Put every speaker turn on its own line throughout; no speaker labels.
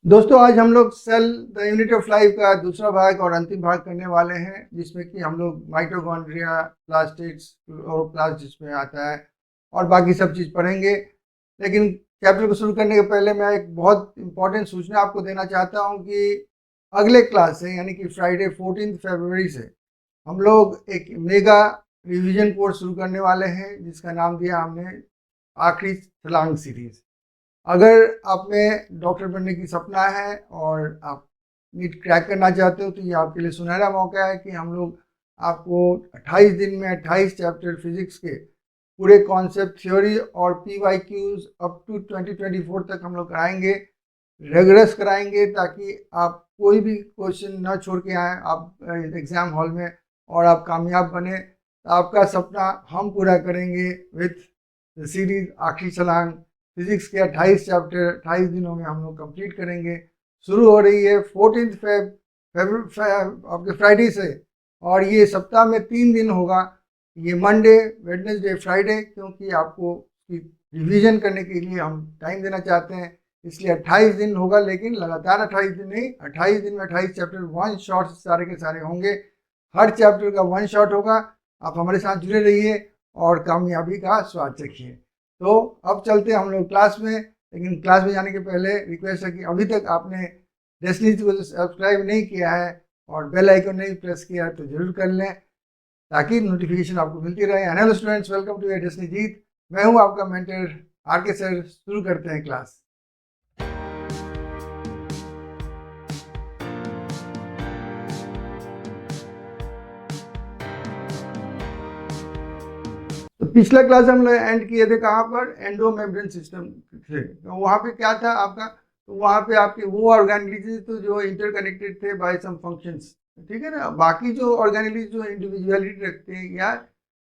दोस्तों आज हम लोग cell the unit of life का दूसरा भाग और अंतिम भाग करने वाले हैं, जिसमें कि हम लोग माइटोकॉन्ड्रिया, प्लास्टिड्स और प्लास्ट जिसमें आता है और बाकी सब चीज़ पढ़ेंगे। लेकिन चैप्टर को शुरू करने के पहले मैं एक बहुत इंपॉर्टेंट सूचना आपको देना चाहता हूं कि अगले क्लास से यानी कि फ्राइडे 14 फरवरी से हम लोग एक मेगा रिवीजन कोर्स शुरू करने वाले हैं, जिसका नाम दिया हमने आखिरी छलांग सीरीज। अगर आप में डॉक्टर बनने की सपना है और आप नीट क्रैक करना चाहते हो तो ये आपके लिए सुनहरा मौका है कि हम लोग आपको 28 दिन में 28 चैप्टर फिजिक्स के पूरे कॉन्सेप्ट, थ्योरी और PYQs अप टू 2024 तक हम लोग कराएंगे, रेगुलस कराएंगे, ताकि आप कोई भी क्वेश्चन ना छोड़ के आए आप एग्ज़ाम हॉल में और आप कामयाब बने। आपका सपना हम पूरा करेंगे विथ सीरीज आखिरी छलांग। फिजिक्स के 28 चैप्टर 28 दिनों में हम लोग कंप्लीट करेंगे। शुरू हो रही है 14 आपके फ्राइडे से, और ये सप्ताह में 3 दिन होगा। ये मंडे, वेडनेसडे, फ्राइडे, क्योंकि आपको रिवीजन करने के लिए हम टाइम देना चाहते हैं, इसलिए 28 दिन होगा। लेकिन लगातार 28 दिन नहीं, 28 दिन में 28 चैप्टर वन शॉट सारे के सारे होंगे। हर चैप्टर का वन शॉट होगा। आप हमारे साथ जुड़े रहिए और कामयाबी का स्वाद चखिए। तो अब चलते हैं हम लोग क्लास में। लेकिन क्लास में जाने के पहले रिक्वेस्ट है कि अभी तक आपने डेस्टिनी को सब्सक्राइब नहीं किया है और बेल आइकन नहीं प्रेस किया है तो जरूर कर लें, ताकि नोटिफिकेशन आपको मिलती रहे। Hello students, welcome to Destiny Jeet. मैं हूं आपका मेंटर RK सर। शुरू करते हैं क्लास। तो पिछला क्लास हम लोग एंड किए थे कहाँ पर? एंडो मेम्ब्रेन सिस्टम से। तो वहाँ पे क्या था आपका? तो वहाँ पे आपके वो ऑर्गेनेलिज तो जो इंटरकनेक्टेड थे बाय सम फंक्शंस, ठीक है ना। बाकी जो ऑर्गेनेलिज जो इंडिविजुअलिटी रखते हैं या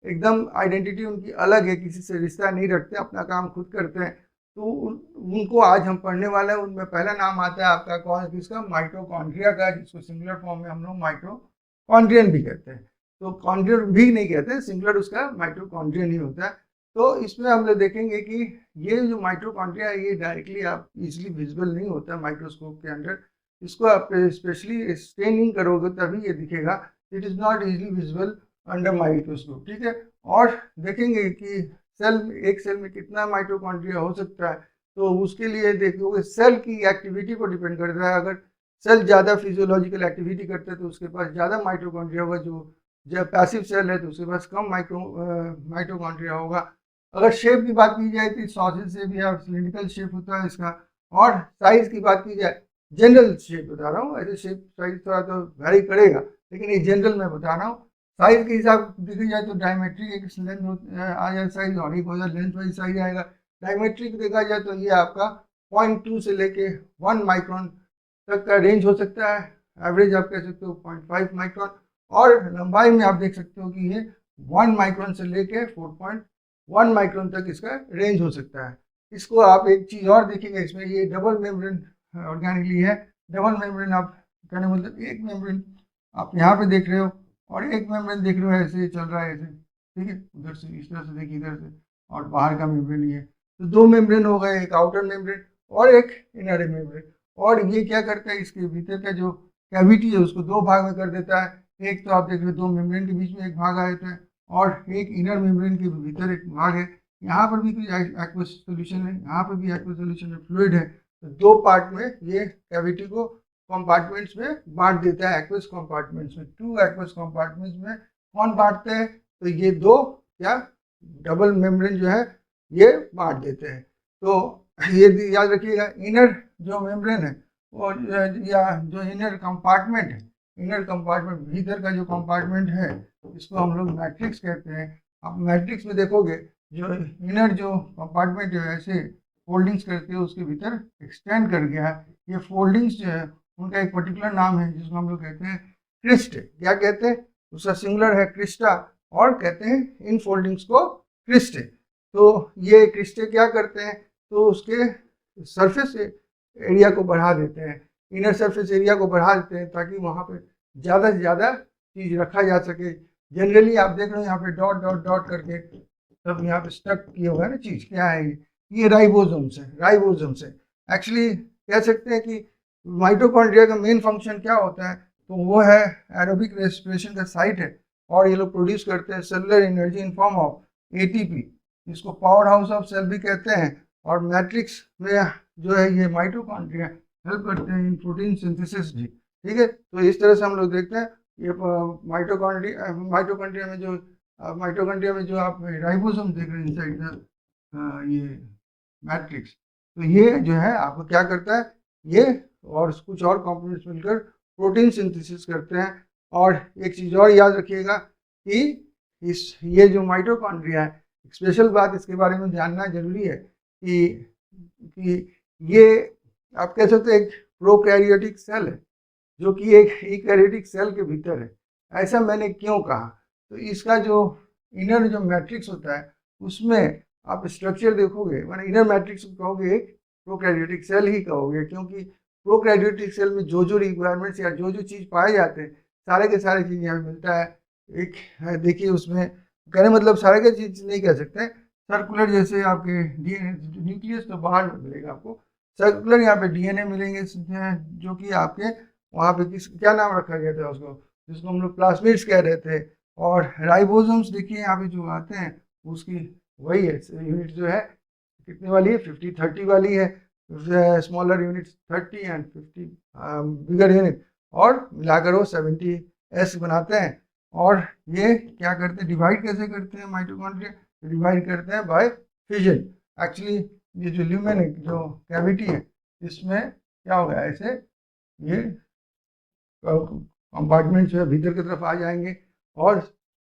एकदम आइडेंटिटी उनकी अलग है, किसी से रिश्ता नहीं रखते, अपना काम खुद करते हैं, तो उनको आज हम पढ़ने वाले हैं। उनमें पहला नाम आता है आपका कौन किसका? माइटोकॉन्ड्रिया का, जिसको सिंगुलर फॉर्म में हम लोग माइटोकॉन्ड्रियन भी कहते हैं। तो कॉन्ड्रियन भी नहीं कहते, सिंगुलर उसका माइटोकॉन्ड्रियन ही होता है। तो इसमें हम लोग देखेंगे कि ये जो माइटोकॉन्ड्रिया है ये डायरेक्टली आप इजीली विजिबल नहीं होता माइक्रोस्कोप के अंदर। इसको आप स्पेशली स्टेनिंग करोगे तभी ये दिखेगा। It is not easily visible under microscope, ठीक है। और देखेंगे कि एक सेल में कितना माइटोकॉन्ड्रिया हो सकता है। तो उसके लिए देखोगे सेल की एक्टिविटी को डिपेंड करता है। अगर सेल ज़्यादा फिजियोलॉजिकल एक्टिविटी करते हैं तो उसके पास ज़्यादा माइटोकॉन्ड्रिया होगा। जब पैसिव सेल है तो उसके पास कम माइटोकॉन्ड्रिया होगा। अगर शेप की बात की जाए तो सॉसेज से भी आप सिलिंड्रिकल शेप होता है इसका। और साइज की बात की जाए, जनरल शेप बता रहा हूँ, ऐसे शेप साइज थोड़ा तो वेरी करेगा, लेकिन ये जनरल मैं बता रहा हूँ। साइज के हिसाब देखी जाए तो डायमेट्रिक एक लेंथ आ जाए साइज, और एक हो जाए लेंथ वाइज साइज आएगा। डायमेट्रिक देखा जाए तो ये आपका 0.2 से लेके 1 माइक्रोन तक का रेंज हो सकता है। एवरेज आप कह सकते हो 0.5 माइक्रोन। और लंबाई में आप देख सकते हो कि ये 1 माइक्रोन से लेके 4.1 माइक्रोन तक इसका रेंज हो सकता है। इसको आप एक चीज़ और देखिएगा इसमें, ये डबल मेम्ब्रेन ऑर्गेनेली है। डबल मेम्ब्रेन आप कहने मतलब एक मेम्ब्रेन आप यहाँ पे देख रहे हो और एक मेम्ब्रेन देख रहे हो, ऐसे चल रहा है ऐसे, ठीक है। उधर से इस तरह से देखिए, इधर से, और बाहर का मेम्ब्रेन ये। तो 2 मेम्ब्रेन हो गए, एक आउटर मेम्ब्रेन और एक इनर मेम्ब्रेन। और ये क्या करता है, इसके भीतर का जो कैविटी है उसको 2 भाग में कर देता है। एक तो आप देख रहे हो 2 मेम्ब्रेन के बीच में एक भाग आ जाता है, और एक इनर मेम्ब्रेन के भीतर एक भाग है। यहाँ पर भी कुछ एक्वस सोल्यूशन है, यहाँ पर भी एक्वस सोल्यूशन है, फ्लूइड है। तो 2 पार्ट में ये कैविटी को कंपार्टमेंट्स में बांट देता है, एक्वस कंपार्टमेंट्स में। 2 एक्वस कंपार्टमेंट्स में कौन बांटते हैं? तो ये 2 या डबल मेम्ब्रेन जो है ये बांट देते हैं। तो ये याद रखिएगा, इनर जो मेम्ब्रेन है वो या जो इनर कंपार्टमेंट है, इनर कंपार्टमेंट भीतर का जो कंपार्टमेंट है इसको हम लोग मैट्रिक्स कहते हैं। आप मैट्रिक्स में देखोगे जो इनर जो कंपार्टमेंट है ऐसे फोल्डिंग्स करके उसके भीतर एक्सटेंड कर गया है। ये फोल्डिंग्स जो है उनका एक पर्टिकुलर नाम है जिसको हम लोग कहते हैं क्रिस्ट। क्या कहते हैं? उसका सिंगुलर है क्रिस्टा, और कहते हैं इन फोल्डिंग्स को क्रिस्टे। तो ये क्रिस्टे क्या करते हैं? तो उसके सरफेस एरिया को बढ़ा देते हैं, इनर सरफेस एरिया को बढ़ा देते हैं, ताकि वहाँ पे ज़्यादा से ज़्यादा चीज़ रखा जा सके। जनरली आप देख रहे हो यहाँ पे डॉट डॉट डॉट करके सब यहाँ पे स्टक किए हुआ है ना चीज़। क्या है ये? राइबोसोम्स है, राइबोसोम्स है। एक्चुअली कह सकते हैं कि माइटोकॉन्ड्रिया का मेन फंक्शन क्या होता है, तो वो है एरोबिक रेस्पिरेशन का साइट है, और ये लोग प्रोड्यूस करते हैं cellular energy in form of ATP, इसको पावर हाउस ऑफ सेल भी कहते हैं। और मैट्रिक्स में जो है ये माइटोकॉन्ड्रिया हेल्प करते हैं इन प्रोटीन सिंथेसिस भी, ठीक है। तो इस तरह से हम लोग देखते हैं ये माइटोकॉन्ड्रिया में जो आप राइबोसोम देख रहे हैं इनसाइड द ये मैट्रिक्स, तो ये जो है आपको क्या करता है, ये और कुछ और कंपोनेंट्स मिलकर प्रोटीन सिंथेसिस करते हैं। और एक चीज़ और याद रखिएगा कि ये जो माइटोकॉन्ड्रिया है, स्पेशल बात इसके बारे में जानना जरूरी है कि ये आप कह सकते हैं एक प्रोकैरियोटिक सेल है जो कि एक यूकैरियोटिक सेल के भीतर है। ऐसा मैंने क्यों कहा, तो इसका जो इनर जो मैट्रिक्स होता है उसमें आप स्ट्रक्चर देखोगे, मैंने इनर मैट्रिक्स को कहोगे एक प्रोकैरियोटिक सेल ही कहोगे, क्योंकि प्रोकैरियोटिक सेल में जो जो रिक्वायरमेंट्स या जो जो चीज़ पाए जाते हैं सारे के सारे चीज़ यहाँ मिलता है। एक देखिए उसमें कहने मतलब सारे के चीज़ नहीं कह सकते, सर्कुलर जैसे आपके न्यूक्लियस तो बाहर में मिलेगा आपको, सर्कुलर यहाँ पे डीएनए मिलेंगे जो कि आपके वहाँ पे क्या नाम रखा गया था उसको, जिसको हम लोग प्लाज्मिड्स कह रहे थे। और राइबोसोम्स देखिए यहाँ पे जो आते हैं उसकी वही है यूनिट जो है कितने वाली है, 50-30 वाली है, smaller unit 30 and 50 bigger unit, और मिलाकर वो 70s बनाते हैं। और ये क्या करते हैं, डिवाइड कैसे करते हैं माइटोकॉन्ड्रिया, डिवाइड करते हैं बाय फिजन। एक्चुअली ये जो ल्यूमेन जो कैविटी है इसमें क्या होगा, ऐसे ये कंपार्टमेंट जो है भीतर की तरफ आ जाएंगे और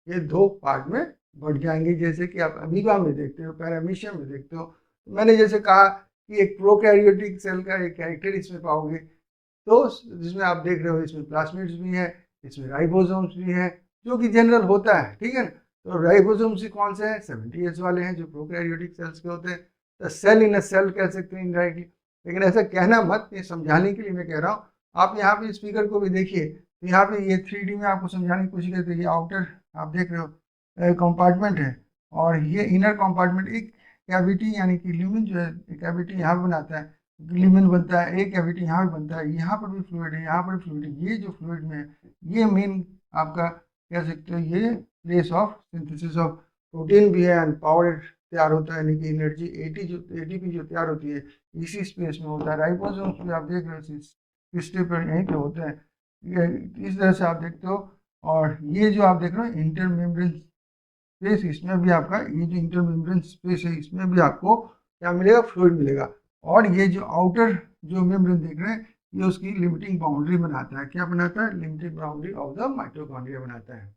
ये दो पार्ट में बढ़ जाएंगे, जैसे कि आप अमीबा में देखते हो, पैरामीशियम में देखते हो। मैंने जैसे कहा कि एक प्रोकैरियोटिक सेल का एक कैरेक्टर इसमें पाओगे, तो जिसमें आप देख रहे हो इसमें प्लाज्मिड्स भी हैं, इसमें राइबोसोम्स भी हैं, जो कि जनरल होता है, ठीक है ना। तो राइबोसोम्स ही कौन से हैं, 70s वाले हैं जो प्रोकैरियोटिक सेल्स के होते हैं। तो सेल इन अ सेल कह सकते हैं इनडायरेक्टली, लेकिन ऐसा कहना मत, ये समझाने के लिए मैं कह रहा हूँ। आप यहाँ पे स्पीकर को भी देखिए, तो यहाँ पे ये 3D में आपको समझाने की कोशिश करते हैं। ये आउटर आप देख रहे हो कंपार्टमेंट है, और ये इनर कंपार्टमेंट एक कैविटी यानी कि ल्यूमेन जो है कैविटी यहाँ पे बनाता है, ल्यूमेन बनता है, एक कैविटी यहाँ पे बनता है, यहाँ पर भी फ्लूइड है, यहाँ पर भी फ्लूइड है। ये जो फ्लूइड में है ये मेन आपका कह सकते हो ये place of synthesis of protein भी है, एंड पावर तैयार होता है, यानी कि एनर्जी एटीपी जो तैयार होती है इसी स्पेस में होता है। राइबोसोम्स भी आप देख रहे हो इस पर यहीं पे होते हैं, इस तरह से आप देखते हो। और ये जो आप देख रहे हो इंटरमेम्ब्रेन स्पेस, इसमें भी आपका ये जो इंटरमेम्ब्रेन स्पेस है इसमें भी आपको क्या मिलेगा, फ्लूइड मिलेगा। और ये जो आउटर जो मेम्ब्रेन देख रहे हैं ये उसकी लिमिटिंग बाउंड्री बनाता है, क्या बनाता है, limiting boundary of the mitochondria बनाता है।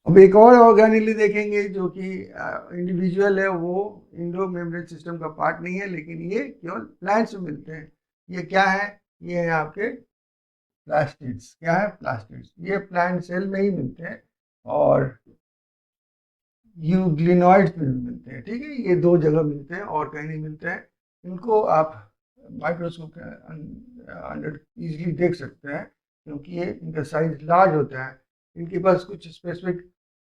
अब एक और ऑर्गेनेली देखेंगे जो कि इंडिविजुअल है, वो इंडो मेम्ब्रेन सिस्टम का पार्ट नहीं है, लेकिन ये केवल प्लांट्स में मिलते हैं। ये क्या है, ये है आपके प्लास्टिड्स। क्या है, प्लास्टिड्स। ये प्लांट सेल में ही मिलते हैं और यूग्लिनॉइड्स में भी मिलते हैं, ठीक है। ये दो जगह मिलते हैं और कहीं नहीं मिलते हैं। इनको आप माइक्रोस्कोप के अंडर इजीली देख सकते हैं, क्योंकि ये इनका साइज लार्ज होता है। इनके पास कुछ स्पेसिफिक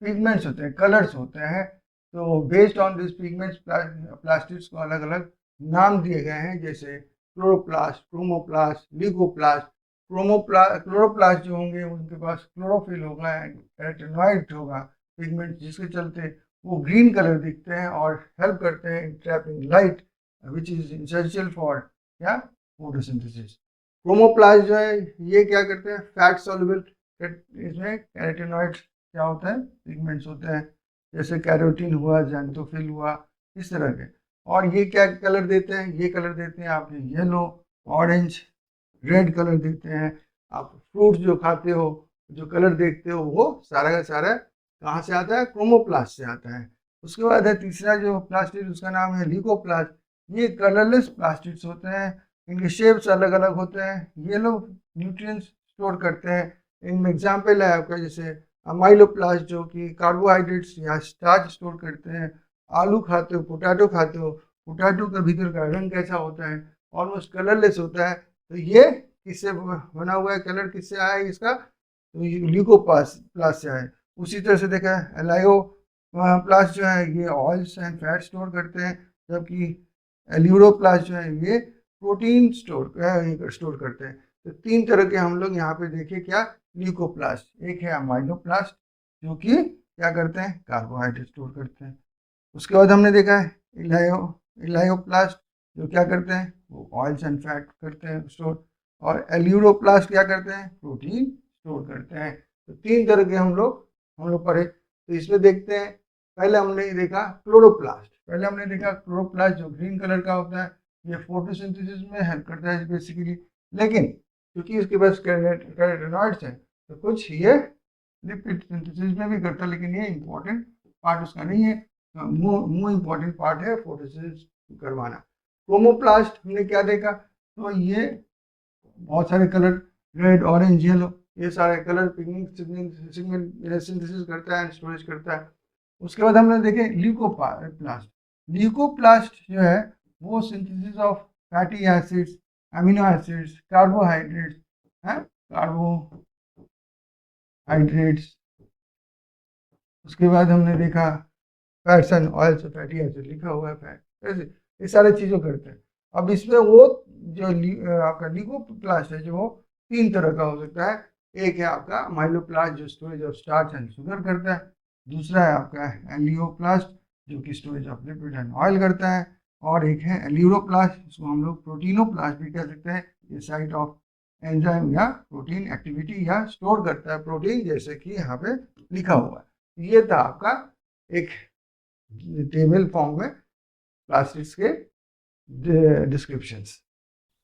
पिगमेंट्स होते हैं, कलर्स होते हैं। तो based on this pigments plastids को अलग अलग नाम दिए गए हैं, जैसे क्लोरोप्लास्ट, क्रोमोप्लास्ट, लिगोप्लास्ट। क्लोरोप्लास्ट जो होंगे उनके पास क्लोरोफिल होगा, कैरोटीनॉइड होगा पिगमेंट, जिसके चलते वो ग्रीन कलर दिखते हैं और हेल्प करते हैं in trapping light which is essential for क्या, फोटोसिंथेसिस। क्रोमोप्लास्ट जो है ये क्या करते हैं, फैट सॉल्युबल, इसमें कैरोटीनॉइड्स क्या होता है, पिगमेंट्स होते हैं, जैसे कैरोटीन हुआ, ज़ैंथोफिल हुआ, इस तरह के। और ये क्या कलर देते हैं, ये कलर देते हैं आपके येलो, ऑरेंज, रेड कलर देते हैं। आप फ्रूट्स जो खाते हो, जो कलर देखते हो, वो सारा का सारा कहाँ से आता है, क्रोमोप्लास्ट से आता है। उसके बाद है तीसरा जो प्लास्टिड, उसका नाम है लिकोप्लास्ट। ये कलरलेस प्लास्टिड्स होते हैं, इनके शेप्स अलग अलग होते हैं। ये लोग न्यूट्रिएंट्स स्टोर करते हैं। इनमें एग्जाम्पल है आपका जैसे अमाइलोप्लास्ट जो कि कार्बोहाइड्रेट्स या स्टार्च स्टोर करते हैं। आलू खाते हो, पोटैटो खाते हो, पोटैटो का भीतर का रंग कैसा होता है, ऑलमोस्ट कलरलेस होता है। तो ये किससे बना हुआ है, कलर किससे आया है इसका, तो ल्यूकोप्लास्ट से आया। उसी तरह से देखा है एलायो प्लास्ट जो है ये ऑयल्स एंड फैट स्टोर करते हैं, जबकि एल्यूरोप्लास्ट जो है ये प्रोटीन स्टोर करते हैं। तो 3 तरह के हम लोग यहाँ पे देखे क्या, ल्यूकोप्लास्ट। एक है अमाइलोप्लास्ट जो कि क्या करते हैं, कार्बोहाइड्रेट स्टोर करते हैं। उसके बाद हमने देखा है इलायोप्लास्ट जो क्या करते हैं, वो ऑयल्स एंड फैट करते हैं स्टोर। और एल्यूरोप्लास्ट क्या करते हैं, प्रोटीन स्टोर करते हैं। तो 3 तरह के हम लोग पढ़े। तो इसमें देखते हैं, पहले हमने देखा क्लोरोप्लास्ट। जो ग्रीन कलर का होता है, ये फोटोसिंथेसिस में हेल्प करता है बेसिकली। लेकिन क्योंकि इसके पास कैरोटेनॉइड्स हैं तो कुछ ये लिपिड सिंथेसिस में भी करता है, लेकिन ये इंपॉर्टेंट पार्ट उसका नहीं है। मोर इम्पॉर्टेंट पार्ट है फोटोसिंथेसिस करवाना। क्रोमोप्लास्ट हमने क्या देखा, तो ये बहुत सारे कलर, रेड ऑरेंज येलो, ये सारे कलर पिगमेंट सिंथेसिस करता है, स्टोरेज करता है। उसके बाद हमने देखे ल्यूकोप्लास्ट जो है वो synthesis of fatty acids, amino acids, carbohydrates है, कार्बोहाइड्रेट्स। उसके बाद हमने देखा fats and oils, fatty acid लिखा हुआ है, फैट, ऐसे ये सारे चीज़ों करते हैं। अब इसमें वो जो आपका ल्यूकोप्लास्ट है जो 3 तरह का हो सकता है। एक है आपका माइलोप्लास्ट जो storage of starch and sugar करता है। दूसरा है आपका एलियोप्लास्ट जो कि storage of lipid and oil करता है। और एक है एल्यूरोप्लास्ट, जिसको हम लोग प्रोटीनोप्लास्ट भी कह सकते हैं। ये साइट ऑफ एंजाइम या प्रोटीन एक्टिविटी या स्टोर करता है प्रोटीन, जैसे कि यहाँ पे लिखा हुआ है। ये था आपका एक टेबल फॉर्म में प्लास्टिक्स के डिस्क्रिप्शंस।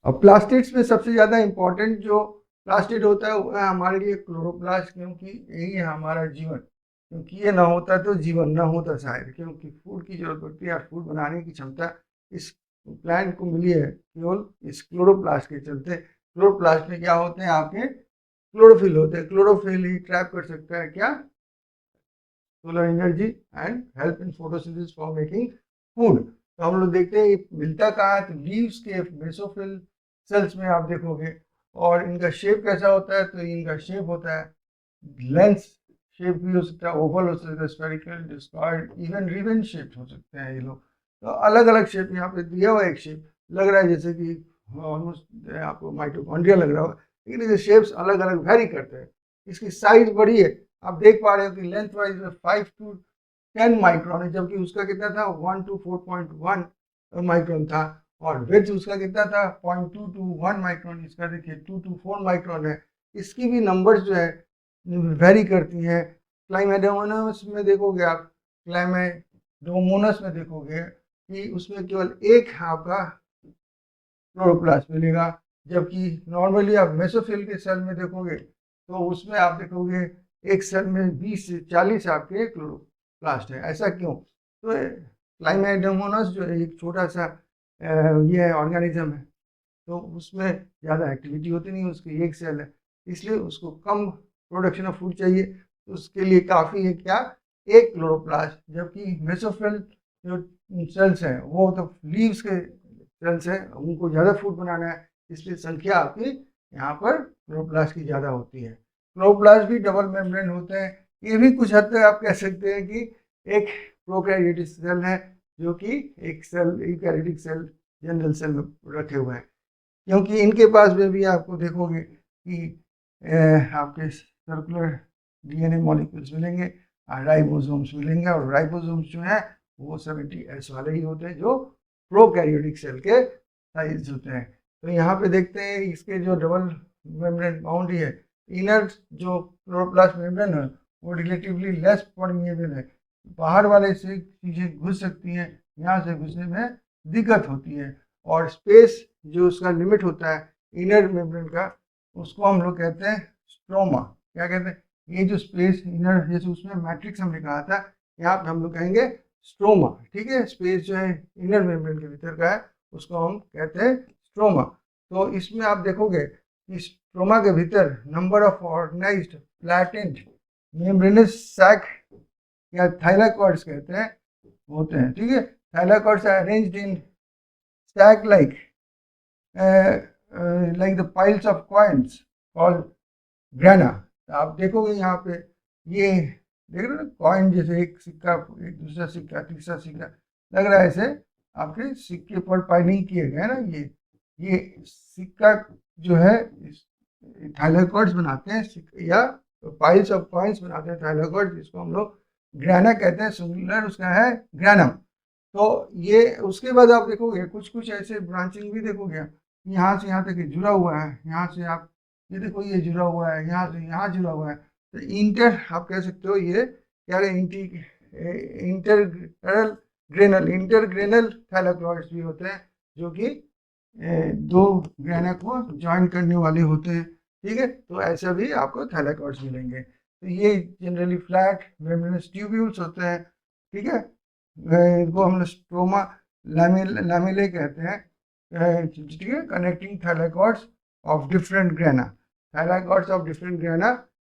अब प्लास्टिक्स में सबसे ज़्यादा इम्पोर्टेंट जो प्लास्टिड होता है वो है हमारे लिए क्लोरोप्लास्ट, क्योंकि यही है हमारा जीवन। क्योंकि ये ना होता तो जीवन ना होता शायद, क्योंकि फूड की जरूरत पड़ती है और फूड बनाने की क्षमता इस प्लांट को मिली है केवल इस क्लोरोप्लास्ट के चलते। क्लोरोप्लास्ट में क्या होते हैं, आपके क्लोरोफिल होते हैं। क्लोरोफिल ही ट्रैप कर सकता है क्या, solar energy and help in photosynthesis for making food. तो हम लोग देखते हैं मिलता कहाँ है, तो लीव्स के मेसोफिल सेल्स में आप देखोगे। और इनका शेप कैसा होता है, तो इनका शेप होता है लेंस शेप भी हो सकता है, ओवल हो सकता है, spherical, discoid, even ribbon shape हो सकते हैं ये लोग। तो अलग अलग शेप यहाँ पे दिया हुआ, एक शेप लग रहा है जैसे कि ऑलमोस्ट आपको माइटोकॉन्ड्रिया लग रहा होगा, लेकिन ये शेप्स अलग अलग वेरी करते हैं। इसकी साइज बड़ी है, आप देख पा रहे हो कि लेंथ वाइज 5 to 10 माइक्रोन है, जबकि उसका कितना था 1 to 4.1 माइक्रोन था। और विड्थ उसका कितना था 0.2 to 1 माइक्रोन, इसका देखिए 2 to 4 माइक्रोन है। इसकी भी नंबर्स जो है वेरी करती हैं। क्लाइमेडोमोनास में देखोगे आप, क्लाइमेडोमोनास में देखोगे कि उसमें केवल एक आपका क्लोरोप्लास्ट मिलेगा, जबकि नॉर्मली आप मेसोफिल के सेल में देखोगे तो उसमें आप देखोगे एक सेल में 20 से 40 आपके क्लोरोप्लास्ट है। ऐसा क्यों, तो क्लाइमेडोमोनास जो है एक छोटा सा ये है ऑर्गेनिज्म है, तो उसमें ज़्यादा एक्टिविटी होती नहीं, उसकी एक सेल है, इसलिए उसको कम प्रोडक्शन ऑफ फूड चाहिए। तो उसके लिए काफ़ी है क्या, एक क्लोरोप्लास्ट। जबकि मेसोफिल जो सेल्स हैं वो तो लीव्स के सेल्स हैं, उनको ज़्यादा फूड बनाना है, इसलिए संख्या आपकी यहाँ पर क्लोरोप्लास्ट की ज़्यादा होती है। क्लोरोप्लास्ट भी डबल मेम्ब्रेन होते हैं। ये भी कुछ हद तक आप कह सकते हैं कि एक प्रोकैरियोटिक सेल है, जो कि एक cell eukaryotic cell general cell में रखे हुए हैं। क्योंकि इनके पास में भी आपको देखोगे कि आपके सर्कुलर डीएनए मॉलिक्यूल्स मिलेंगे, राइबोसोम्स मिलेंगे, और राइबोसोम्स जो है वो 70S वाले ही होते हैं जो प्रोकैरियोटिक सेल के साइज होते हैं। तो यहाँ पे देखते हैं इसके जो डबल मेम्ब्रेन बाउंड्री है, इनर जो क्लोरोप्लास्ट मेम्ब्रेन है वो रिलेटिवली लेस परमिएबल है, बाहर वाले से चीज़ें घुस सकती हैं, यहाँ से घुसने में दिक्कत होती है। और स्पेस जो उसका लिमिट होता है इनर मेम्ब्रेन का, उसको हम लोग कहते हैं स्ट्रोमा। क्या कहते हैं, ये जो स्पेस इनर, जैसे उसमें मैट्रिक्स हमने कहा था, यहाँ पे हम लोग कहेंगे स्ट्रोमा। ठीक है, स्पेस जो है इनर मेम्ब्रेन के भीतर का है उसको हम कहते हैं स्ट्रोमा। तो इसमें आप देखोगे कि स्ट्रोमा के भीतर number of organised flattened membranous sac या थाइलाकॉइड्स कहते हैं होते हैं। ठीक है, thylakoids are arranged in stack like like the piles of coins called grana। आप देखोगे यहाँ पे ये देख रहे हो कॉइन, जैसे एक सिक्का, एक दूसरा सिक्का, तीसरा सिक्का लग रहा है, ऐसे आपके सिक्के पर पाइलिंग किए गए ना। ये सिक्का जो है थाइलेकॉइड्स बनाते हैं या पाइल्स ऑफ कॉइन्स बनाते हैं थाइलेकॉइड्स, जिसको हम लोग ग्रैना कहते हैं, सिंगुलर उसका है ग्रैनम। तो ये उसके बाद आप देखोगे कुछ कुछ ऐसे ब्रांचिंग भी देखोगे, यहाँ से यहाँ तक ये जुड़ा हुआ है, यहाँ से आप ये देखो ये जुड़ा हुआ है, यहाँ से यहाँ जुड़ा हुआ है। तो इंटर आप कह सकते हो ये क्या है, इंटरग्रेनल थाइलेकॉइड्स भी होते हैं, जो कि दो ग्रैना को ज्वाइन करने वाले होते हैं। ठीक है, तो ऐसा भी आपको थाइलेकॉइड्स मिलेंगे। तो ये जनरली फ्लैट मेम्ब्रेनस ट्यूब्यूल्स होते हैं। ठीक है, इनको हम स्ट्रोमा लैमेले कहते हैं। ठीक है, connecting thylakoids of different grana, thylakoids of different grana,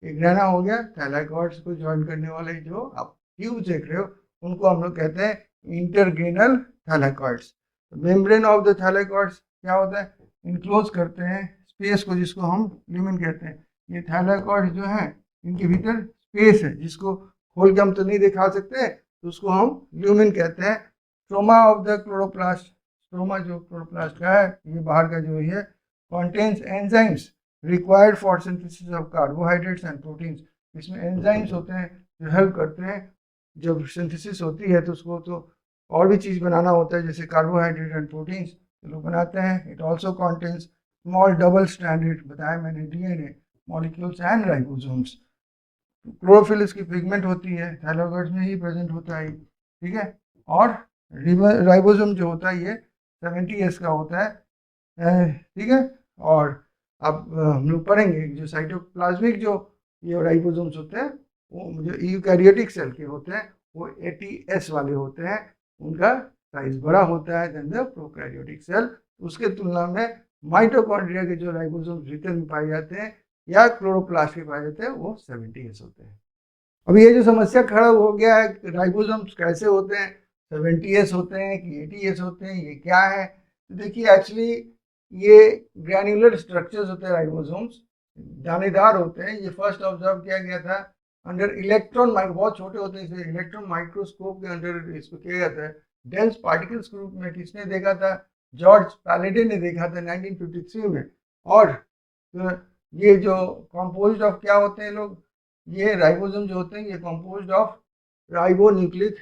एक ग्रैना हो गया, थाइलेकॉइड्स को ज्वाइन करने वाले जो आप ट्यूब्स देख रहे हो उनको हम लोग कहते हैं intergranal thylakoids. Membrane of the thylakoids क्या होता है, इनक्लोज करते हैं स्पेस को, जिसको हम ल्यूमेन कहते हैं। ये थाइलेकॉइड्स जो हैं इनके भीतर स्पेस है, जिसको खोल के हम तो नहीं दिखा सकते, तो उसको हम ल्यूमेन कहते हैं। Stroma of the chloroplast, stroma जो क्लोरोप्लास्ट का है, ये बाहर का जो है, contains enzymes required for synthesis of carbohydrates and proteins। इसमें एंजाइम्स होते हैं जो हेल्प करते हैं, जब सिंथेसिस होती है तो उसको तो और भी चीज़ बनाना होता है, जैसे कार्बोहाइड्रेट एंड प्रोटीन्स तो लोग बनाते हैं। It also contains small double standard, बताया मैंने, DNA molecules and ribosomes. Chlorophyll इसकी पिगमेंट होती है, थाइलेकॉइड्स में ही प्रेजेंट होता है। ठीक है, और राइबोसोम जो होता है ये 70S का होता है। ठीक है, और अब हम लोग पढ़ेंगे जो साइटोप्लाज्मिक जो ये राइबोसोम्स होते हैं, वो जो यूकैरियोटिक सेल के होते हैं वो 80S वाले होते हैं, उनका साइज बड़ा होता है देन द प्रोकैरियोटिक सेल। उसके तुलना में माइटोकॉन्ड्रिया के जो राइबोसोम्स भीतर में पाए जाते हैं या क्लोरोप्लास्ट में पाए जाते हैं वो 70S होते हैं। अब ये जो समस्या खड़ा हो गया है, राइबोसोम्स कैसे होते हैं, 70S होते हैं कि 80S होते हैं, ये क्या है? तो देखिए एक्चुअली ये ग्रैन्युलर स्ट्रक्चर्स होते हैं, राइबोसोम्स दानेदार होते हैं। ये फर्स्ट ऑब्जर्व किया गया था अंडर इलेक्ट्रॉन बहुत छोटे होते हैं, इसे इलेक्ट्रॉन माइक्रोस्कोप के अंडर इसको किया जाता है। डेंस पार्टिकल्स ग्रुप में किसने देखा था, जॉर्ज पैलेडे ने देखा था 1953 में। और तो ये जो कंपोज्ड ऑफ क्या होते हैं लोग, ये राइबोसोम जो होते हैं ये composed of ribo nucleic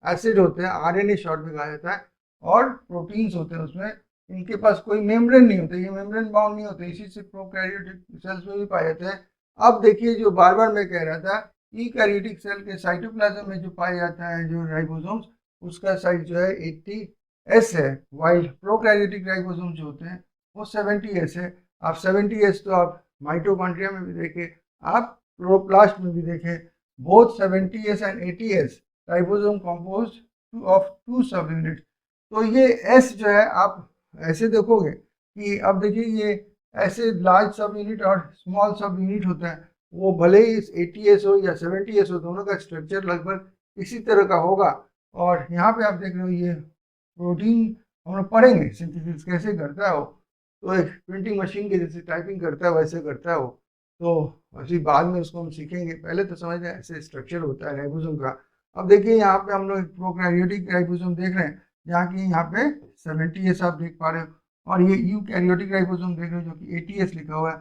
acid होते हैं, आरएनए शॉर्ट में कहा जाता है, और प्रोटीन्स होते हैं उसमें। इनके पास कोई मेम्ब्रेन नहीं होता, ये मेम्ब्रेन बाउंड नहीं होते, इसी से प्रोकैरियोटिक सेल्स में भी पाए जाते हैं। अब देखिए जो बार बार मैं कह रहा था, यूकैरियोटिक सेल के साइटोप्लाज्म में जो पाया जाता है जो राइबोसोम्स, उसका साइज जो है 80S है, वाइल प्रोकैरियोटिक राइबोसोम जो होते हैं वो 70S है। आप 70S तो आप माइटोकॉन्ड्रिया में भी देखें, आप क्लोरोप्लास्ट में भी देखें, both 70S and 80S ribosome composed of 2 सब यूनिट। तो ये S जो है आप ऐसे देखोगे कि अब देखिए ये ऐसे लार्ज सब यूनिट और स्मॉल सब यूनिट होता है, वो भले ही 80S हो या 70S हो, दोनों का स्ट्रक्चर लगभग इसी तरह का होगा। और यहाँ पे आप देख रहे हो ये प्रोटीन, हम लोग पढ़ेंगे सिंथेसिस कैसे करता है वो, तो एक प्रिंटिंग मशीन के जैसे टाइपिंग करता है वैसे करता है वो, तो अभी बाद में उसको हम सीखेंगे, पहले तो समझ रहे ऐसे स्ट्रक्चर होता है राइबोसोम का। अब देखिए यहाँ पे हम लोग प्रोकैरियोटिक राइबोसोम देख रहे हैं, जहाँ की यहाँ पे 70S आप देख पा रहे हो, और ये यूकैरियोटिक राइबोसोम देख रहे हो जो कि 80S लिखा हुआ है।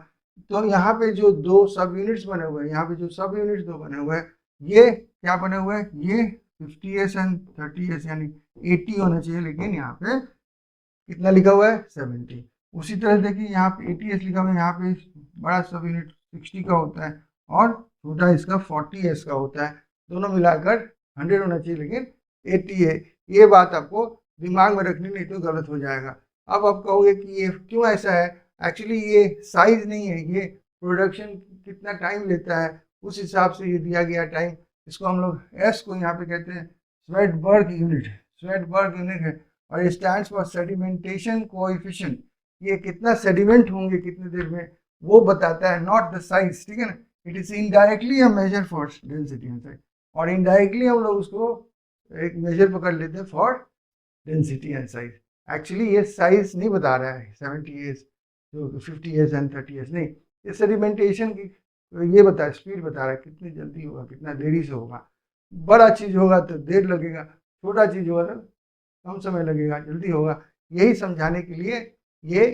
तो यहाँ पे जो 2 सब यूनिट्स बने हुए हैं, यहाँ पे जो सब यूनिट्स 2 बने हुए हैं, ये क्या बने हुए हैं, ये 50S एंड 30S यानी 80 होना चाहिए, लेकिन यहाँ पे कितना लिखा हुआ है, 70। उसी तरह देखिए यहाँ पे 80S लिखा हुआ है, यहाँ पे बड़ा सब यूनिट 60 का होता है और छोटा इसका 40S का होता है, दोनों मिलाकर 100 होना चाहिए, लेकिन 80 है। ये बात आपको दिमाग में रखनी, नहीं तो गलत हो जाएगा। अब आप कहोगे कि ये क्यों ऐसा है, एक्चुअली ये साइज नहीं है, ये प्रोडक्शन कितना टाइम लेता है उस हिसाब से ये दिया गया टाइम। इसको हम लोग S को यहाँ पे कहते हैं स्वेटबर्ग यूनिट, स्वेटबर्ग यूनिट है, और ये स्टैंड्स फॉर सेडिमेंटेशन कोएफिशिएंट। ये कितना सेडिमेंट होंगे कितनी देर में वो बताता है, नॉट द साइज। ठीक है ना, it is indirectly a measure for density and size, और इनडायरेक्टली हम लोग उसको एक मेजर पकड़ लेते हैं for density and size. Actually ये साइज नहीं बता रहा है 70S जो 50S एंड 30S, नहीं, ये सेडिमेंटेशन की ये बता स्पीड बता रहा है, कितनी जल्दी होगा कितना देरी से होगा। बड़ा चीज़ होगा तो देर लगेगा, छोटा चीज़ होगा तो कम समय लगेगा, जल्दी होगा। यही समझाने के लिए ये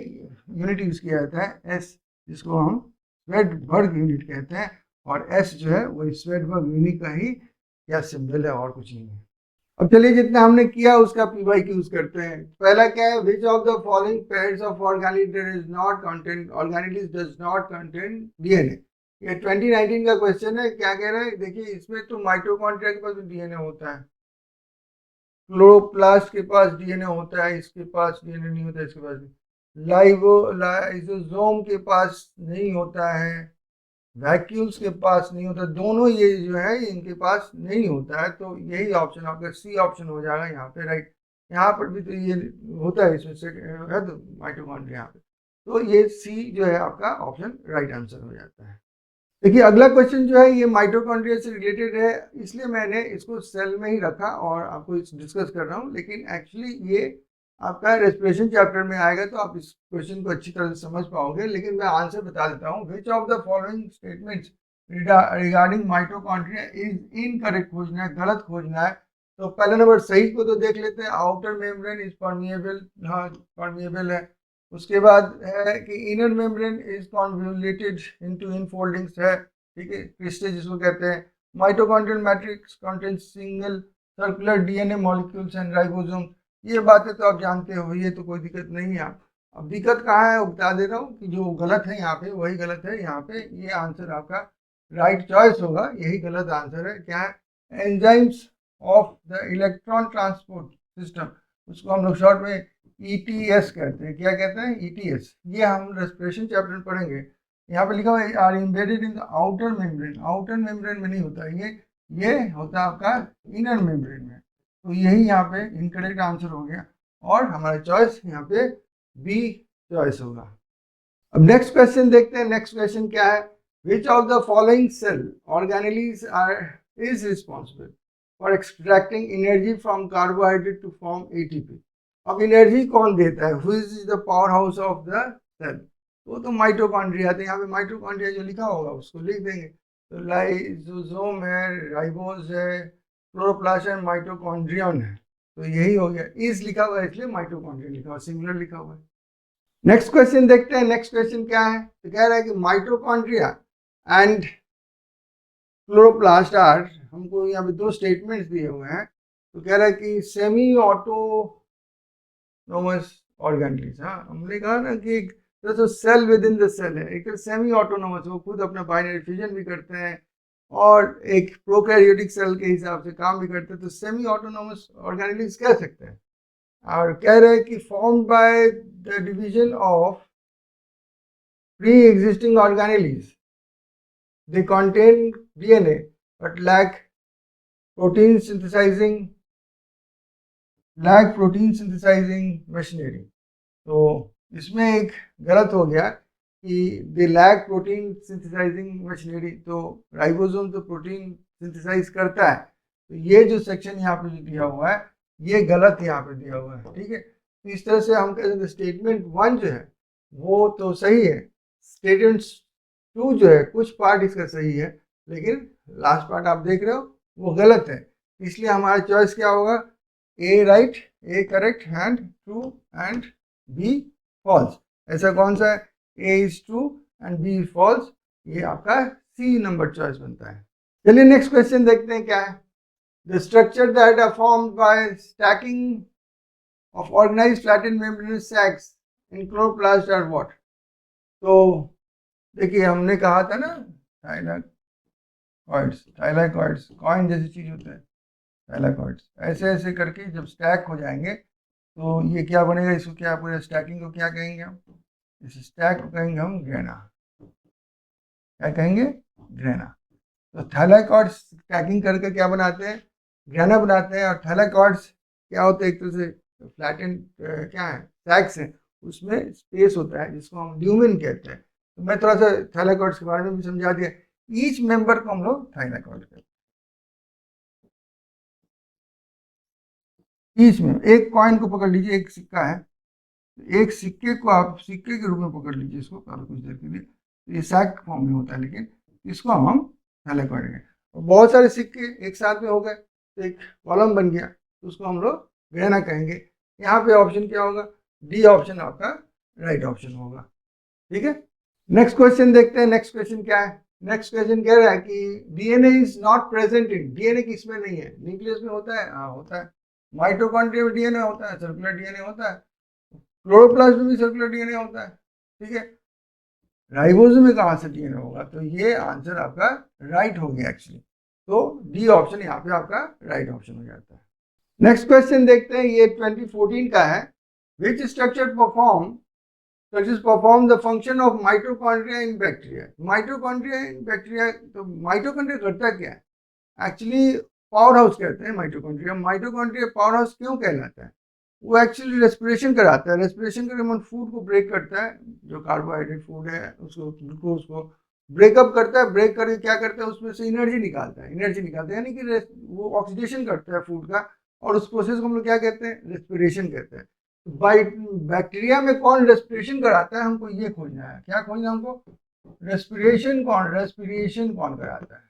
यूनिट यूज़ किया जाता है S, जिसको हम स्वेडबर्ग यूनिट कहते हैं, और एस जो है वो स्वेडबर्ग यूनिट का ही क्या सिंबल है, और कुछ नहीं है। अब चलिए जितना हमने किया उसका पी वाई यूज करते हैं। पहला क्या है, which of the following pairs of organelle is not contain organelle does not contain DNA. ये 2019 का क्वेश्चन है। क्या कह रहा है, देखिए इसमें तो माइटोकॉन्ड्रिया के पास डीएनए होता है, क्लोरोप्लास्ट के पास डीएनए होता है, इसके पास डीएनए नहीं होता, इसके पास लाइसोसोम के पास नहीं होता है, वैक्यूल्स के पास नहीं होता, दोनों ये जो है इनके पास नहीं होता है। तो यही ऑप्शन आपका सी ऑप्शन हो जाएगा यहाँ पे, राइट। यहाँ पर भी तो ये होता है, इसमें से है तो माइटोकॉन्ड्रिया यहाँ पे, तो ये सी जो है आपका ऑप्शन राइट आंसर हो जाता है। देखिए अगला क्वेश्चन जो है ये माइटोकॉन्ड्रिया से रिलेटेड है, इसलिए मैंने इसको सेल में ही रखा और आपको डिस्कस कर रहा हूँ, लेकिन एक्चुअली ये आपका रेस्पिरेशन चैप्टर में आएगा तो आप इस क्वेश्चन को अच्छी तरह से समझ पाओगे। लेकिन मैं आंसर बता देता हूँ। विच of the following statements regarding mitochondria is incorrect खोजना है, गलत खोजना है। तो पहला नंबर सही को तो देख लेते हैं, आउटर मेम्ब्रेन इज परमिएबल, हाँ परमिएबल है। उसके बाद है कि inner membrane is convoluted into infoldings है, ठीक है, क्रिस्टल जिसको कहते हैं। Mitochondrial matrix contains single circular DNA molecules and ribosome. ये बातें तो आप जानते हो, ये तो कोई दिक्कत नहीं है। अब दिक्कत कहाँ है वो बता दे रहा हूँ कि जो गलत है यहाँ पे वही गलत है। यहाँ पे ये आंसर आपका राइट चॉइस होगा, यही गलत आंसर है। क्या है, enzymes of the electron transport system, उसको हम लोग शॉर्ट में ईटीएस कहते हैं। क्या कहते हैं, ईटीएस। ये हम रेस्पिरेशन चैप्टर में पढ़ेंगे। यहाँ पे लिखा हुआ है are embedded in the outer membrane. Outer membrane में नहीं होता ये होता है आपका इनर मेम्ब्रेन में। तो यही यहाँ पे इनकरेक्ट आंसर हो गया, और हमारा चॉइस यहाँ पे बी चॉइस होगा। अब नेक्स्ट क्वेश्चन देखते हैं। नेक्स्ट क्वेश्चन क्या है, which of the following cell organelles is responsible for extracting energy from carbohydrate to form ATP. अब एनर्जी कौन देता है, who is the powerhouse of the cell? वो तो माइटोकॉन्ड्रिया है। यहाँ पे माइटोकॉन्ड्रिया जो लिखा होगा उसको लिख देंगे। तो लाइसोसोम है, राइबोज है, क्लोरोप्लास्ट एंड माइटोकॉन्ड्रियन है। तो यही हो गया, इज लिखा हुआ है इसलिए माइटोकॉन्ड्रिया लिखा हुआ, सिंगुलर लिखा हुआ है। नेक्स्ट क्वेश्चन देखते हैं। नेक्स्ट क्वेश्चन क्या है, तो कह रहा है कि माइटोकॉन्ड्रिया एंड क्लोरोप्लास्ट आर, हमको यहाँ पे दो स्टेटमेंट्स दिए हुए हैं। तो कह रहा है कि सेमी ऑटोनोमस ऑर्गेनेल्स। हाँ, हमने कहा ना कि एक तो cell within the cell है, एक सेमी ऑटोनोमस, वो खुद अपना बाइनरी फ्यूजन भी करते हैं और एक प्रोकैरियोटिक सेल के हिसाब से काम भी करते हैं। तो सेमी ऑटोनोमस ऑर्गेनेल्स कह सकते हैं। और कह रहे हैं कि form by the division of pre existing organelles, they contain DNA but lack protein synthesising machinery. तो इसमें एक गलत हो गया कि they lack protein synthesising machinery. तो राइबोसोम तो प्रोटीन सिंथेसाइज करता है। तो ये जो सेक्शन यहाँ पे जो दिया हुआ है ये गलत यहाँ पे दिया हुआ है, ठीक है। तो इस तरह से हम कह सकते हैं स्टेटमेंट 1 जो है वो तो सही है, स्टेटमेंट 2 जो है कुछ पार्ट इसका सही है, लेकिन लास्ट पार्ट आप देख रहे हो वो गलत है। इसलिए हमारा चॉइस क्या होगा, A right, A correct and true and B false. ऐसा कौन सा है, A is true and B is false. ये आपका सी नंबर चॉइस बनता है। चलिए नेक्स्ट क्वेश्चन देखते हैं क्या है। The structure that are formed by stacking of organized flattened membranous sacs in chloroplast are what? तो देखिए हमने कहा था ना थाइलाकॉइड्स कॉइन जैसी चीज होता है, थाइलाकॉइड्स ऐसे ऐसे करके जब स्टैक हो जाएंगे तो ये क्या बनेगा, इसको क्या पूरे स्टैकिंग को क्या कहेंगे हम, इस स्टैक को कहेंगे हम ग्रेना। क्या कहेंगे, ग्रेना। तो थाइलाकॉइड्स स्टैकिंग करके क्या बनाते हैं, ग्रेना बनाते हैं। और थाइलाकॉइड्स क्या होते हैं, एक तरह से फ्लैटेंड क्या है सैक्स है, उसमें स्पेस होता है जिसको हम ल्यूमेन कहते हैं। तो मैं थोड़ा सा थाइलाकॉइड्स के बारे में भी समझा दिया। ईच मेंबर को हम लोग थाइलाकॉइड कहते हैं। ईच में एक कॉइन को पकड़ लीजिए, एक सिक्का है, एक सिक्के को आप सिक्के के रूप में पकड़ लीजिए इसको कुछ देर के लिए। तो ये सैक फॉर्म में होता है, लेकिन इसको हम थाइलाकॉइड कहेंगे। और बहुत सारे सिक्के एक साथ में हो गए तो एक कॉलम बन गया, तो उसको हम लोग ग्रेना कहेंगे। यहाँ पे ऑप्शन क्या होगा, डी ऑप्शन आपका राइट ऑप्शन होगा, ठीक है। नेक्स्ट क्वेश्चन देखते हैं। नेक्स्ट क्वेश्चन क्या है? नेक्स्ट क्वेश्चन कह रहा है कि DNA is not present in, DNA किसमें नहीं है? न्यूक्लियस में होता है, हाँ होता है। माइटोकॉन्ड्रिया में डीएनए होता है, सर्कुलर डीएनए होता है। क्लोरोप्लास्ट में भी सर्कुलर डीएनए होता है, ठीक है। राइबोसोम में कहाँ से डीएनए होगा? तो ये आंसर आपका राइट हो गया एक्चुअली। तो डी ऑप्शन यहाँ पे आपका राइट ऑप्शन हो जाता है। नेक्स्ट क्वेश्चन देखते हैं, ये 2014 का है। Which structure perform the function of mitochondria in bacteria? Mitochondria in bacteria, तो माइटोकॉन्ड्रिया करता क्या है? एक्चुअली पावर हाउस कहते हैं माइटोकॉन्ड्रिया। माइटोकॉन्ड्रिया पावर हाउस क्यों कहलाता है? वो एक्चुअली रेस्पिरेशन कराता है। रेस्पिरेशन करके मन फूड को ब्रेक करता है, जो कार्बोहाइड्रेट फूड है उसको, ग्लूकोज को ब्रेकअप करता है। ब्रेक करके क्या करता है, उसमें से एनर्जी निकालता है। एनर्जी निकालता है यानी कि वो ऑक्सीडेशन करता है फूड का, और उस प्रोसेस को हम लोग क्या कहते हैं? रेस्पिरेशन कहते हैं। बाई बैक्टीरिया में कौन रेस्पिरेशन कराता है, हमको ये खोजना है। क्या खोजना है हमको? रेस्पिरेशन कौन कराता है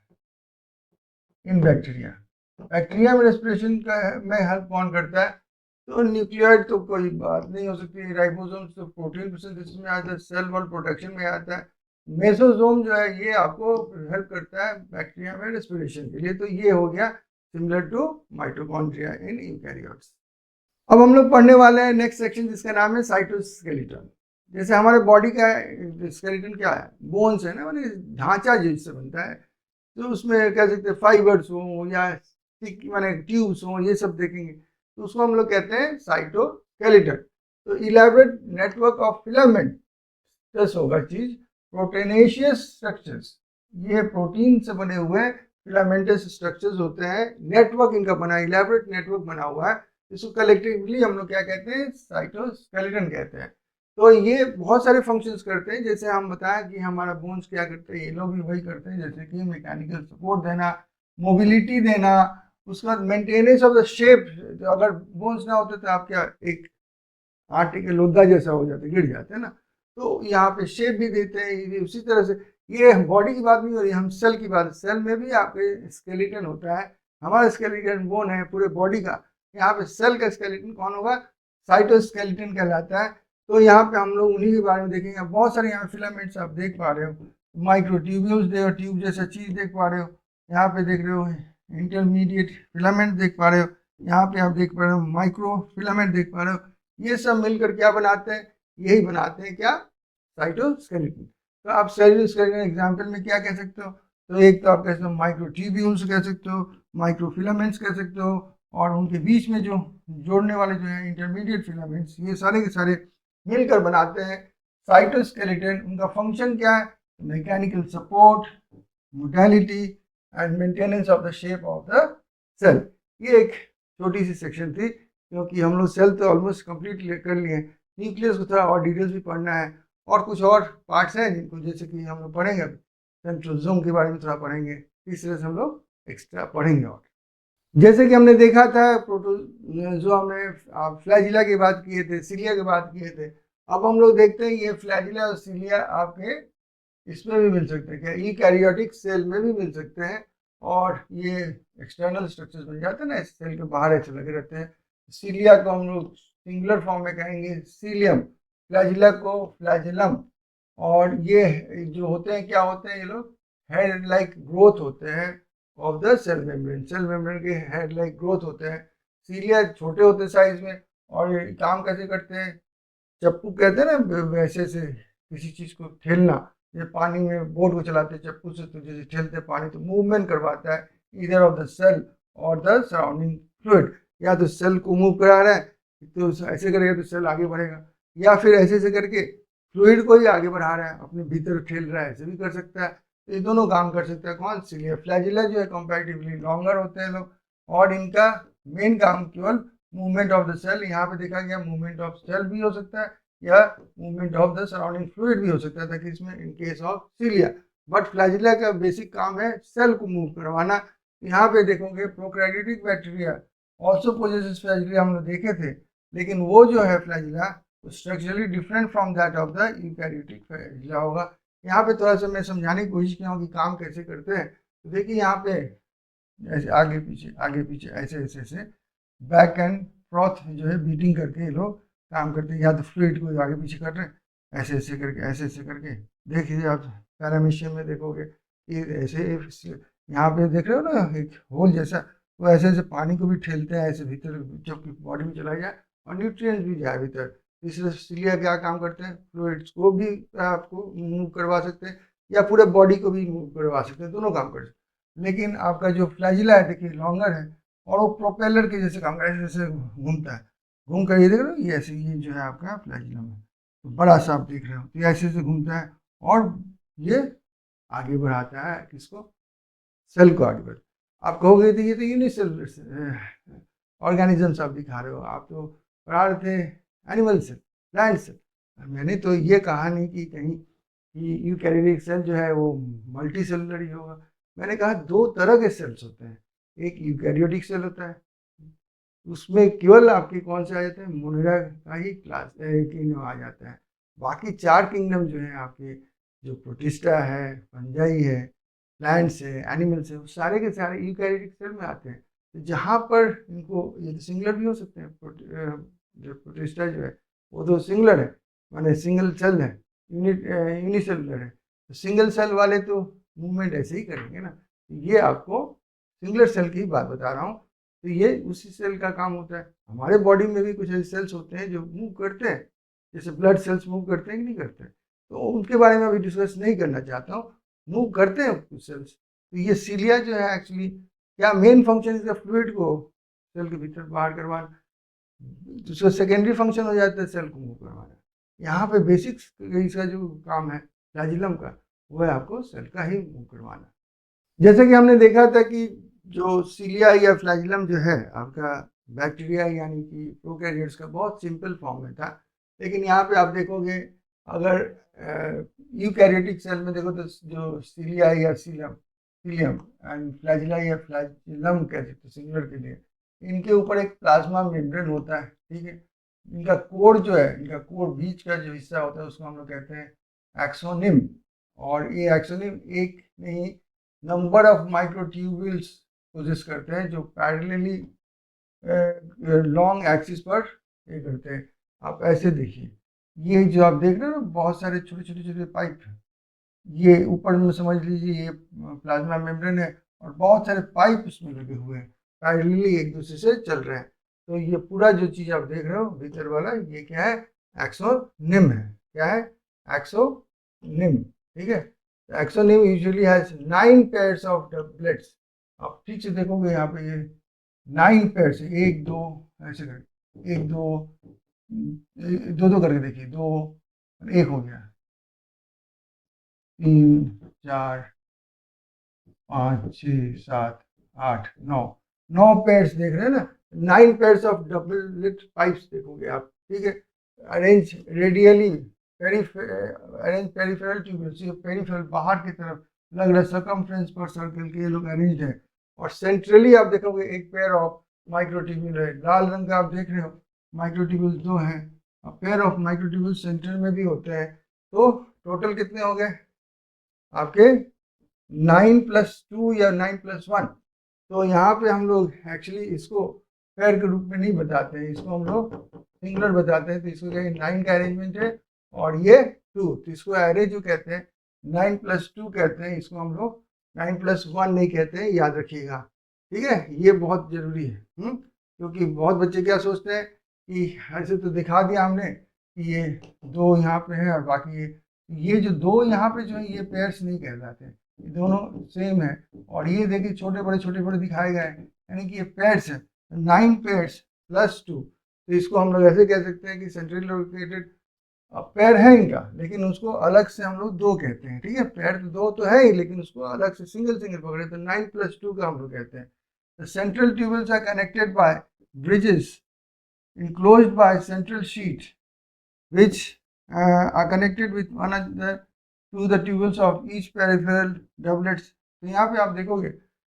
इन बैक्टीरिया? बैक्टीरिया में रेस्पिरेशन का में हेल्प कौन करता है? तो न्यूक्लियोइड तो कोई बात नहीं हो सकती। राइबोसोम तो प्रोटीन सिंथेसिस में आता है, सेल वॉल प्रोटेक्शन में आता है। मेसोसोम जो है ये आपको हेल्प करता है बैक्टीरिया में रेस्पिरेशन के लिए। तो ये हो गया similar to mitochondria in eukaryotes. अब हम लोग पढ़ने वाले हैं नेक्स्ट सेक्शन, जिसका नाम है साइटोस्केलेटन। जैसे हमारे बॉडी का स्केलेटन क्या है? बोन्स है ना, माने ढांचा जिससे बनता है। तो उसमें कह सकते हैं फाइबर्स हो या माने ट्यूब्स हो, ये सब देखेंगे तो उसको हम लोग कहते हैं साइटोस्केलेटन। तो इलेबोरेट नेटवर्क ऑफ फिलामेंट जैसे होगा चीज, प्रोटीनेशियस स्ट्रक्चर्स, ये प्रोटीन से बने हुए फिलामेंटस स्ट्रक्चर्स होते हैं। नेटवर्क इनका बना, इलेबोरेट नेटवर्क बना हुआ है। इसको कलेक्टिवली हम लोग क्या कहते हैं? साइटोस्केलेटन कहते हैं। तो ये बहुत सारे फंक्शंस करते हैं। जैसे हम बताएं कि हमारा बोन्स क्या करते हैं, ये लोग भी वही करते हैं। जैसे कि मैकेनिकल सपोर्ट देना, मोबिलिटी देना, उसके बाद मेंटेनेंस ऑफ द शेप। अगर बोन्स ना होते तो आप क्या, एक आटे के लोदा जैसा हो जाते, गिर जाते हैं ना। तो यहाँ पे शेप भी देते हैं। उसी तरह से ये बॉडी की बात नहीं हो रही, हम सेल की बात। सेल में भी आपके स्केलेटन होता है। हमारा स्केलेटन बोन है पूरे बॉडी का। यहाँ पे सेल का स्केलेटन कौन होगा? साइटोस्केलेटन कहलाता है। तो यहाँ पे हम लोग उन्हीं के बारे में देखेंगे। बहुत सारे यहाँ फिलामेंट्स आप देख पा रहे हो, माइक्रोट्यूब्यूल्स, ट्यूब जैसा चीज देख पा रहे हो। यहाँ पे देख रहे हो इंटरमीडिएट फिलामेंट देख पा रहे हो। यहाँ पे आप देख पा रहे हो माइक्रो फिलामेंट देख पा रहे हो। ये सब मिलकर क्या बनाते हैं? यही बनाते हैं क्या? साइटोस्केलेटन। तो आप साइटोस्केलेटन एग्जाम्पल में क्या कह सकते हो? तो एक तो आप कह सकते हो माइक्रोट्यूब्यूल्स कह सकते हो, माइक्रोफिलामेंट्स कह सकते हो, और उनके बीच में जो जोड़ने वाले जो है इंटरमीडिएट फिलामेंट्स, ये सारे के सारे मिलकर बनाते हैं साइटोस्केलेटन। उनका फंक्शन क्या है? Mechanical support, modality and maintenance of the shape of the cell. ये एक छोटी सी सेक्शन थी, क्योंकि हम लोग सेल तो ऑलमोस्ट कंप्लीट कर लिए। न्यूक्लियस को थोड़ा और डिटेल्स भी पढ़ना है, और कुछ और पार्ट्स हैं जिनको जैसे कि हम लोग पढ़ेंगे। सेंट्रोसोम के बारे में थोड़ा पढ़ेंगे, इस तरह से हम लोग एक्स्ट्रा पढ़ेंगे। और जैसे कि हमने देखा था जो हमने फ्लैजिला की बात किए थे, सिलिया की बात किए थे। अब हम लोग देखते हैं ये फ्लैजिला और सिलिया आपके इसमें भी मिल सकते हैं क्या? यूकैरियोटिक सेल में भी मिल सकते हैं। और ये एक्सटर्नल स्ट्रक्चर्स बन जाते हैं ना, इस सेल के बाहर ऐसे लगे रहते हैं। सिलिया को हम लोग सिंगुलर फॉर्म में कहेंगे सीलियम, फ्लैजिला को फ्लैजिलम। और ये जो होते हैं क्या होते हैं? ये लोग हेड लाइक ग्रोथ होते हैं of the cell membrane. Cell membrane के हेड लाइक ग्रोथ होते हैं। सीलिया छोटे होते हैं साइज में। और ये काम कैसे करते हैं? चप्पू कहते हैं ना, वैसे से किसी चीज को ठेलना। ये पानी में बोट को चलाते हैं चप्पू से, तो जैसे ठेलते पानी, तो मूवमेंट करवाता है इधर ऑफ द सेल और द सराउंडिंग फ्लूइड। या तो सेल को मूव करा रहा है तो ऐसे करेगा तो सेल आगे बढ़ेगा, या फिर ऐसे करके फ्लूइड को ही आगे बढ़ा रहा है, अपने भीतर ठेल रहा है, ऐसे भी कर सकता है। तो ये दोनों काम कर सकता है कौन? सिलिया। फ्लैजिला जो है कंपैरेटिवली लॉन्गर होते हैं लोग, और इनका मेन काम केवल मूवमेंट ऑफ द सेल। यहाँ पे देखा गया मूवमेंट ऑफ सेल भी हो सकता है, या movement of the surrounding fluid भी हो सकता था कि इसमें, in case of cilia. But flagella का बेसिक काम है सेल को मूव करवाना। यहाँ पे देखोगे prokaryotic bacteria also possesses flagella, हम लोग देखे थे। लेकिन वो जो है flagella structurally different from that of the eukaryotic flagella होगा। यहाँ पे थोड़ा सा मैं समझाने की कोशिश किया हूँ कि काम कैसे करते हैं। तो देखिए यहाँ पे ऐसे आगे पीछे ऐसे ऐसे ऐसे बैक एंड फ्रॉथ जो है बीटिंग करके ये लोग काम करते हैं। या तो फ्लूइड को आगे पीछे कर रहे हैं, ऐसे ऐसे करके देखिए आप पैरामीशियम में देखोगे कि ऐसे यहाँ पे देख रहे हो ना एक होल जैसा, वो ऐसे ऐसे पानी को भी ठेलते हैं ऐसे भीतर, जब बॉडी में चला जाए और न्यूट्रिएंट्स भी जाए भीतर। इसलिए सिलिया क्या काम करते हैं, फ्लूइड्स को भी आपको मूव करवा सकते हैं या पूरे बॉडी को भी मूव करवा सकते हैं, दोनों काम कर सकते हैं। लेकिन आपका जो फ्लैजिला है देखिए लॉन्गर है और वो प्रोपेलर के जैसे काम ऐसे ऐसे घूमता है, घूम कर ये देख रहे हो, ये ऐसे ये जो है आपका फ्लैजिलम है, तो बड़ा सा आप देख रहे हो, तो ऐसे ऐसे घूमता है और ये आगे बढ़ाता है किसको, सेल को आगे बढ़। आप कहोगे तो ये तो यूनिसेल ऑर्गेनिजम्स आप दिखा रहे हो, आप तो पढ़ा रहे थे एनिमल सेल, प्लांट सेल। मैंने तो ये कहा नहीं कि कहीं कि यूकैरियोटिक सेल जो है वो मल्टी सेलुलर ही होगा। मैंने कहा दो तरह के सेल्स होते हैं, एक यूकैरियोटिक सेल होता है, उसमें केवल आपके कौन से आ जाते हैं, मोनेरा का ही क्लास किंगडम आ जाता है। बाकी चार किंगडम जो है आपके, जो प्रोटिस्टा है, फंजाई है, प्लांट्स है, एनिमल्स है, वो सारे के सारे यूकैरियोटिक सेल में आते हैं। तो जहाँ पर इनको, ये तो सिंगुलर भी हो सकते हैं, जो प्रोटिस्टा जो है वो तो सिंगुलर है, माने सिंगल सेल है, यूनिसेलुलर है। तो सिंगल सेल वाले तो मूवमेंट ऐसे ही करेंगे ना। ये आपको सिंगुलर सेल की बात बता रहा हूँ। तो ये उसी सेल का काम होता है। हमारे बॉडी में भी कुछ ऐसे सेल्स होते हैं जो मूव करते हैं, जैसे ब्लड सेल्स मूव करते हैं कि नहीं करते हैं, तो उनके बारे में अभी डिस्कस नहीं करना चाहता हूँ। मूव करते हैं कुछ सेल्स। तो ये सीलिया जो है एक्चुअली क्या मेन फंक्शन इसका, फ्लूइड को सेल के भीतर बाहर करवाना, दूसरा सेकेंडरी फंक्शन हो जाता है सेल को मूव करवाना। यहाँ पे बेसिक्स इसका जो काम है फ्लैजिलम का, वो है आपको सेल का ही मूव करवाना। जैसे कि हमने देखा था कि जो सीलिया या फ्लैजिलम जो है आपका बैक्टीरिया यानी कि प्रोकैरियोट्स का बहुत सिंपल फॉर्म में था। लेकिन यहाँ पे आप देखोगे अगर यूकैरियोटिक सेल में देखो तो जो सीलिया या सीलियम एंड फ्लैजिला या फ्लैजिलम कह सकते हैं सिंगुलर के लिए, इनके ऊपर एक प्लाज्मा मेम्ब्रेन होता है, ठीक है। इनका कोर जो है, इनका कोर बीच का जो हिस्सा होता है उसको हम लोग कहते हैं एक्सोनिम। और ये एक्सोनिम एक नहीं नंबर ऑफ माइक्रोट्यूब्यूल्स पोजेस करते हैं जो पैरेलली लॉन्ग एक्सिस पर ये करते हैं। आप ऐसे देखिए, ये जो आप देख रहे हो ना बहुत सारे छोटे छोटे छोटे पाइप, ये ऊपर में समझ लीजिए ये प्लाज्मा मेम्ब्रेन है और बहुत सारे पाइप उसमें लगे हुए हैं, पैरेलली एक दूसरे से चल रहे हैं। तो ये पूरा जो चीज़ आप देख रहे हो भीतर वाला, ये क्या है, एक्सोनिम है। क्या है, एक्सोनिम, ठीक है। Exonym usually has 9 pairs of doublets. आप ठीक से देखोगे यहाँ पे ये 9 पेयर्स, एक दो ऐसे करके, एक दो दो दो करके देखिए, दो एक हो गया, 3 4 5 6 7 8 9, 9 पेयर्स देख रहे हैं ना, 9 पेयर्स ऑफ डबलेट पाइप्स देखोगे आप, ठीक है। Arrange radially, arrange peripheral tubules, ये पेरिफेरल बाहर की तरफ लग रहा है, सर्कमफ्रेंस पर सर्कल के ये लोग अरेंज्ड है। और सेंट्रली आप देखोगे एक पेयर ऑफ माइक्रोट्यूब्यूल है, लाल रंग का आप देख रहे हो, माइक्रोट्यूब्यूल दो हैं, पेयर ऑफ माइक्रोट्यूब्यूल सेंटर में भी होते हैं। तो टोटल कितने हो गए आपके, 9+2 या 9+1। तो यहाँ पे हम लोग एक्चुअली इसको पेयर के रूप में नहीं बताते हैं, इसको हम लोग सिंगुलर बताते हैं। तो इसको क्या 9 का अरेंजमेंट है और ये 2, तो इसको एरे जो कहते हैं 9+2 कहते हैं, इसको हम लोग 9+1 नहीं कहते हैं, याद रखिएगा, ठीक है। ये बहुत जरूरी है, क्योंकि बहुत बच्चे क्या सोचते हैं कि ऐसे तो दिखा दिया हमने कि ये दो यहाँ पे है और बाकी ये जो दो यहाँ पे जो है ये पेयर्स नहीं कहलाते, ये दोनों सेम है। और ये देखिए छोटे बड़े दिखाए गए हैं, यानी कि ये पेयर्स है, 9 पेयर्स +2। तो इसको हम लोग ऐसे कह सकते हैं कि सेंट्रली लोकेटेड पेयर है इनका, लेकिन उसको अलग से हम लोग दो कहते हैं, ठीक है। पेयर तो दो तो है ही, लेकिन उसको अलग से सिंगल पकड़े तो 9+2 का हम लोग कहते हैं। The central tubules are connected by bridges enclosed by central sheet, which are connected with one another to the tubules of each peripheral doublets। तो यहाँ पे आप देखोगे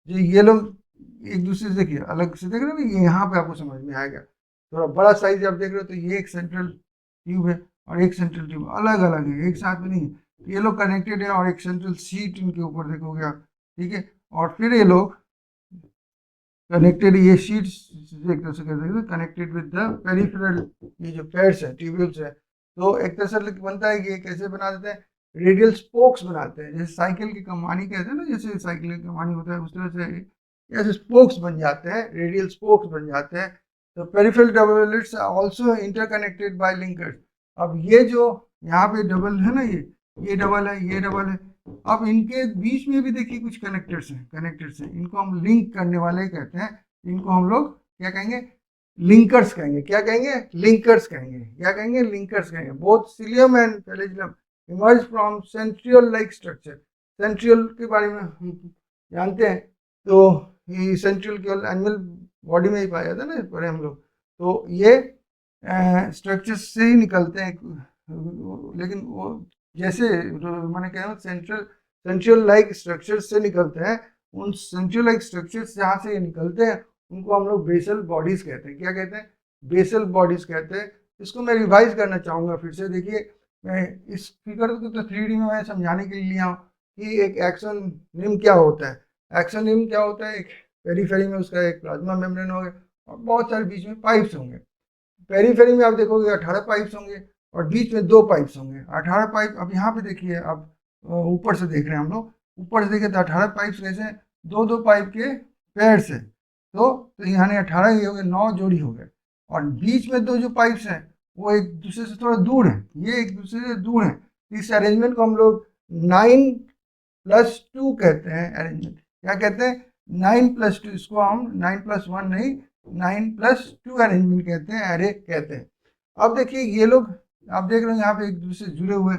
जो ये लोग एक दूसरे से देखिए अलग से देख रहे हो ना, ये यहाँ पे आपको समझ में आएगा। थोड़ा बड़ा साइज आप देख रहे हो तो ये एक सेंट्रल ट्यूब है और एक सेंट्रल ट्यूब अलग अलग है, एक साथ में नहीं है। ये लोग कनेक्टेड है और एक सेंट्रल शीट इनके ऊपर देखोगे आप, ठीक है। और फिर ये लोग कनेक्टेड, ये शीट्स एक तरह से कहते हैं कनेक्टेड विद द पेरिफेरल, ये जो पेयर्स है ट्यूब्यूल्स है। तो एक तरह से बनता है कि ये कैसे बना देते हैं, रेडियल स्पोक्स बनाते हैं, जैसे साइकिल की कमानी कहते हैं ना, जैसे साइकिल की कमानी होता है उस तरह से ऐसे स्पोक्स बन जाते हैं, रेडियल स्पोक्स बन जाते हैं। तो peripheral doublets are also interconnected by linkers. अब ये जो यहाँ पे डबल है ना, ये डबल है, ये डबल है, अब इनके बीच में भी देखिए कुछ कनेक्टर्स हैं, इनको हम लिंक करने वाले कहते हैं। इनको हम लोग क्या कहेंगे? लिंकर्स कहेंगे। क्या कहेंगे? लिंकर्स कहेंगे। क्या कहेंगे? लिंकर्स कहेंगे। Both cilium and flagellum emerge from centriole like structure. Centriole के बारे में हम जानते हैं, तो ये सेंट्रियल केवल एनिमल बॉडी में ही पाया जाता है ना, पढ़े हम लोग। तो ये स्ट्रक्चर्स से ही निकलते हैं, लेकिन वो जैसे मैंने कहा सेंट्रियल लाइक स्ट्रक्चर्स से निकलते हैं। उन सेंट्रियल लाइक स्ट्रक्चर्स जहाँ से ये निकलते हैं उनको हम लोग बेसल बॉडीज कहते हैं। क्या कहते हैं? बेसल बॉडीज कहते हैं। इसको मैं रिवाइज करना चाहूँगा फिर से। देखिए, मैं इस फिगर को तो 3D में मैं समझाने के लिए लिया हूँ कि एक एक्सन रिम क्या होता है। एक्सन रिम क्या होता है? एक पेरीफेरी में उसका एक प्लाज्मा मेम्ब्रेन होगा और बहुत सारे बीच में पाइप्स होंगे। पेरीफेरी में आप देखोगे 18 पाइप्स होंगे और बीच में 2 पाइप्स होंगे। 18 पाइप, अब यहाँ पे देखिए, आप ऊपर से देख रहे हैं हम लोग, ऊपर से देखिए तो 18 पाइप्स कैसे हैं? 2-2 पाइप के पेड़ से, तो यानी 18 ही हो गए, 9 जोड़ी हो गए। और बीच में 2 जो पाइप्स हैं वो एक दूसरे से थोड़ा दूर है, ये एक दूसरे से दूर है। इस अरेंजमेंट को हम लोग 9+2 कहते हैं अरेंजमेंट। क्या कहते हैं? 9+2। इसको हम 9+1 नहीं, 9+2 अरेंजमेंट कहते हैं, एरे कहते हैं। अब देखिए, ये लोग आप देख रहे हो यहाँ पे एक दूसरे से जुड़े हुए,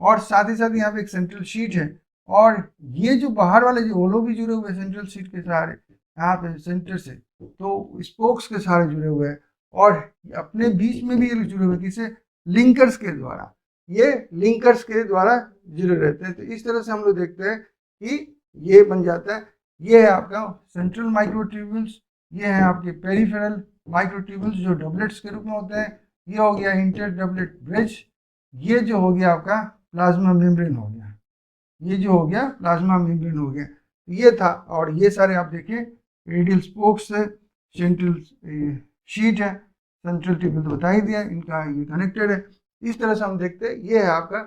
और साथ ही साथ यहाँ पे एक सेंट्रल शीट है, और ये जो बाहर वाले जो वो लोग भी जुड़े हुए सेंट्रल शीट के सहारे, यहाँ पे सेंटर से, तो स्पोक्स के सहारे जुड़े हुए हैं। और अपने बीच में भी ये जुड़े हुए, किसे? लिंकर्स के द्वारा। ये लिंकर्स के द्वारा जुड़े रहते हैं। तो इस तरह से हम लोग देखते हैं कि ये बन जाता है। ये है आपका सेंट्रल माइक्रोट्यूब्यूल्स, ये है आपके पेरिफेरल माइक्रोट्यूब्यूल्स जो डबलेट्स के रूप में होते हैं। ये हो गया इंटर डबलेट ब्रिज। ये जो हो गया आपका प्लाज्मा मेम्ब्रेन हो गया। ये जो हो गया प्लाज्मा मेम्ब्रेन हो गया। ये था, और ये सारे आप देखिए रेडियल स्पोक्स है, सेंट्रल शीट है, सेंट्रल ट्यूब्यूल तो बता ही दिया, इनका ये कनेक्टेड है। इस तरह से हम देखते हैं। ये है आपका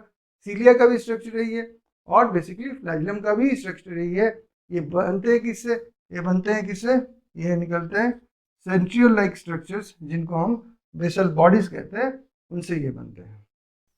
सीलिया का भी स्ट्रक्चर है ये, और बेसिकली फ्लैजेलम का भी स्ट्रक्चर है ये। ये बनते हैं किससे? ये बनते हैं किससे? ये निकलते हैं सेंट्रियल लाइक स्ट्रक्चर्स, जिनको हम बेसल बॉडीज कहते हैं, उनसे ये बनते हैं।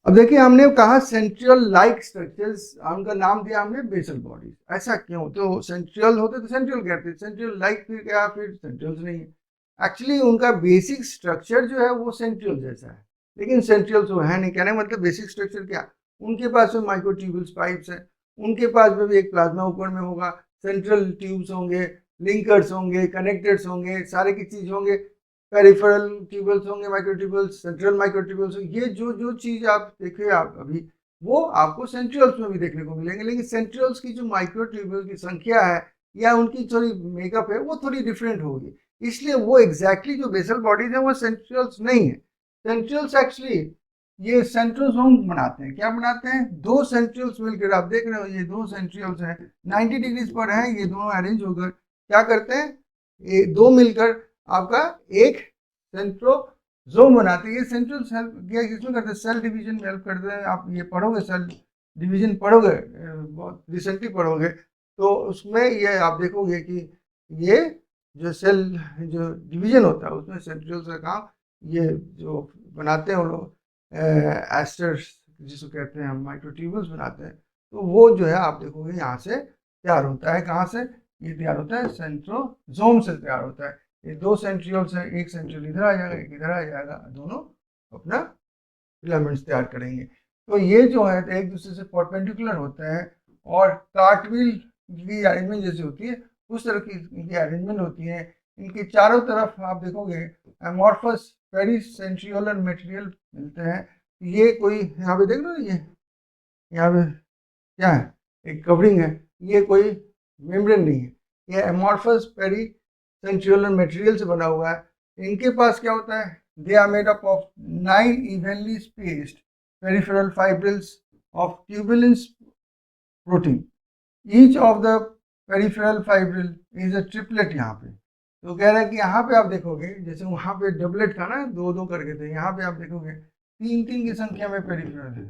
अब देखिए, हमने कहा सेंट्रियल लाइक स्ट्रक्चर्स, उनका नाम दिया हमने बेसल बॉडीज। ऐसा क्यों? तो सेंट्रियल होते तो सेंट्रियल कहते हैं, सेंट्रियल लाइक फिर क्या? फिर सेंट्रियल्स नहीं है। एक्चुअली उनका बेसिक स्ट्रक्चर जो है वो सेंट्रियल जैसा है, लेकिन सेंट्रियल तो है नहीं। कहने का मतलब बेसिक स्ट्रक्चर क्या? उनके पास में माइक्रोट्यूब्यूल्स पाइप्स है, उनके पास में भी एक प्लाज्मा ऊपर में होगा, सेंट्रल ट्यूब्स होंगे, लिंकर्स होंगे, कनेक्टर्स होंगे, सारे की चीज होंगे, पेरिफेरल ट्यूबल्स होंगे, माइक्रोट्यूबल्स, सेंट्रल माइक्रोट्यूबल्स। ये जो जो चीज आप देखे आप अभी, वो आपको सेंट्रियल्स में भी देखने को मिलेंगे। लेकिन सेंट्रियल्स की जो माइक्रोट्यूबल्स की संख्या है या उनकी थोड़ी मेकअप है वो थोड़ी डिफरेंट होगी, इसलिए वो एग्जैक्टली जो बेसल बॉडीज है वो सेंट्रियल्स नहीं है। सेंट्रियल्स एक्चुअली ये सेंट्रोसोम बनाते हैं। क्या बनाते हैं? 2 सेंट्रियल्स मिलकर, आप देख रहे हो ये 2 सेंट्रियल्स हैं, 90 डिग्रीज पर है, ये दोनों अरेंज होकर क्या करते हैं? ये 2 मिलकर आपका एक सेंट्रोसोम बनाते हैं। ये सेंट्रल सेल क्या किसमें करते हैं? सेल डिवीजन में हेल्प करते हैं। आप ये पढ़ोगे, सेल डिवीजन पढ़ोगे, बहुत रिसेंटली पढ़ोगे, तो उसमें ये आप देखोगे कि ये जो सेल जो डिवीजन होता है उसमें सेंट्रियल्स का काम, ये जो बनाते हैं वो लोग एस्टर्स जिसको कहते हैं, हम माइक्रोट्यूब्यूल्स बनाते हैं। तो वो जो है आप देखोगे यहाँ से तैयार होता है। कहाँ से? ये तैयार होता है सेंट्रोसोम से तैयार होता है। ये 2 सेंट्रियल्स है, एक सेंट्रियल इधर आ जाएगा, एक इधर आ जाएगा, दोनों अपना फिलामेंट्स तैयार करेंगे। तो ये जो है एक दूसरे से परपेंडिकुलर होते हैं, और कार्टविल की अरेंजमेंट जैसी होती है उस तरह की इनकी अरेंजमेंट होती है। इनके चारों तरफ आप देखोगे एमॉर्फस पेरिसेंट्रियोलर मटेरियल मिलते हैं। ये कोई यहाँ पे देख लो, ये यहाँ पे क्या है? एक कवरिंग है, ये कोई मेम्ब्रेन नहीं है, ये एमॉर्फस पेरिसेंट्रियोलर मटेरियल से बना हुआ है। इनके पास क्या होता है? They are made up of 9 evenly spaced peripheral fibrils of tubulin protein. Each of the peripheral fibril is a triplet। यहाँ पे तो कह रहा है कि यहाँ पे आप देखोगे, जैसे वहाँ पे डबलेट था ना, 2-2 करके थे, यहाँ पे आप देखोगे 3-3 की संख्या में पेरिफेरल है।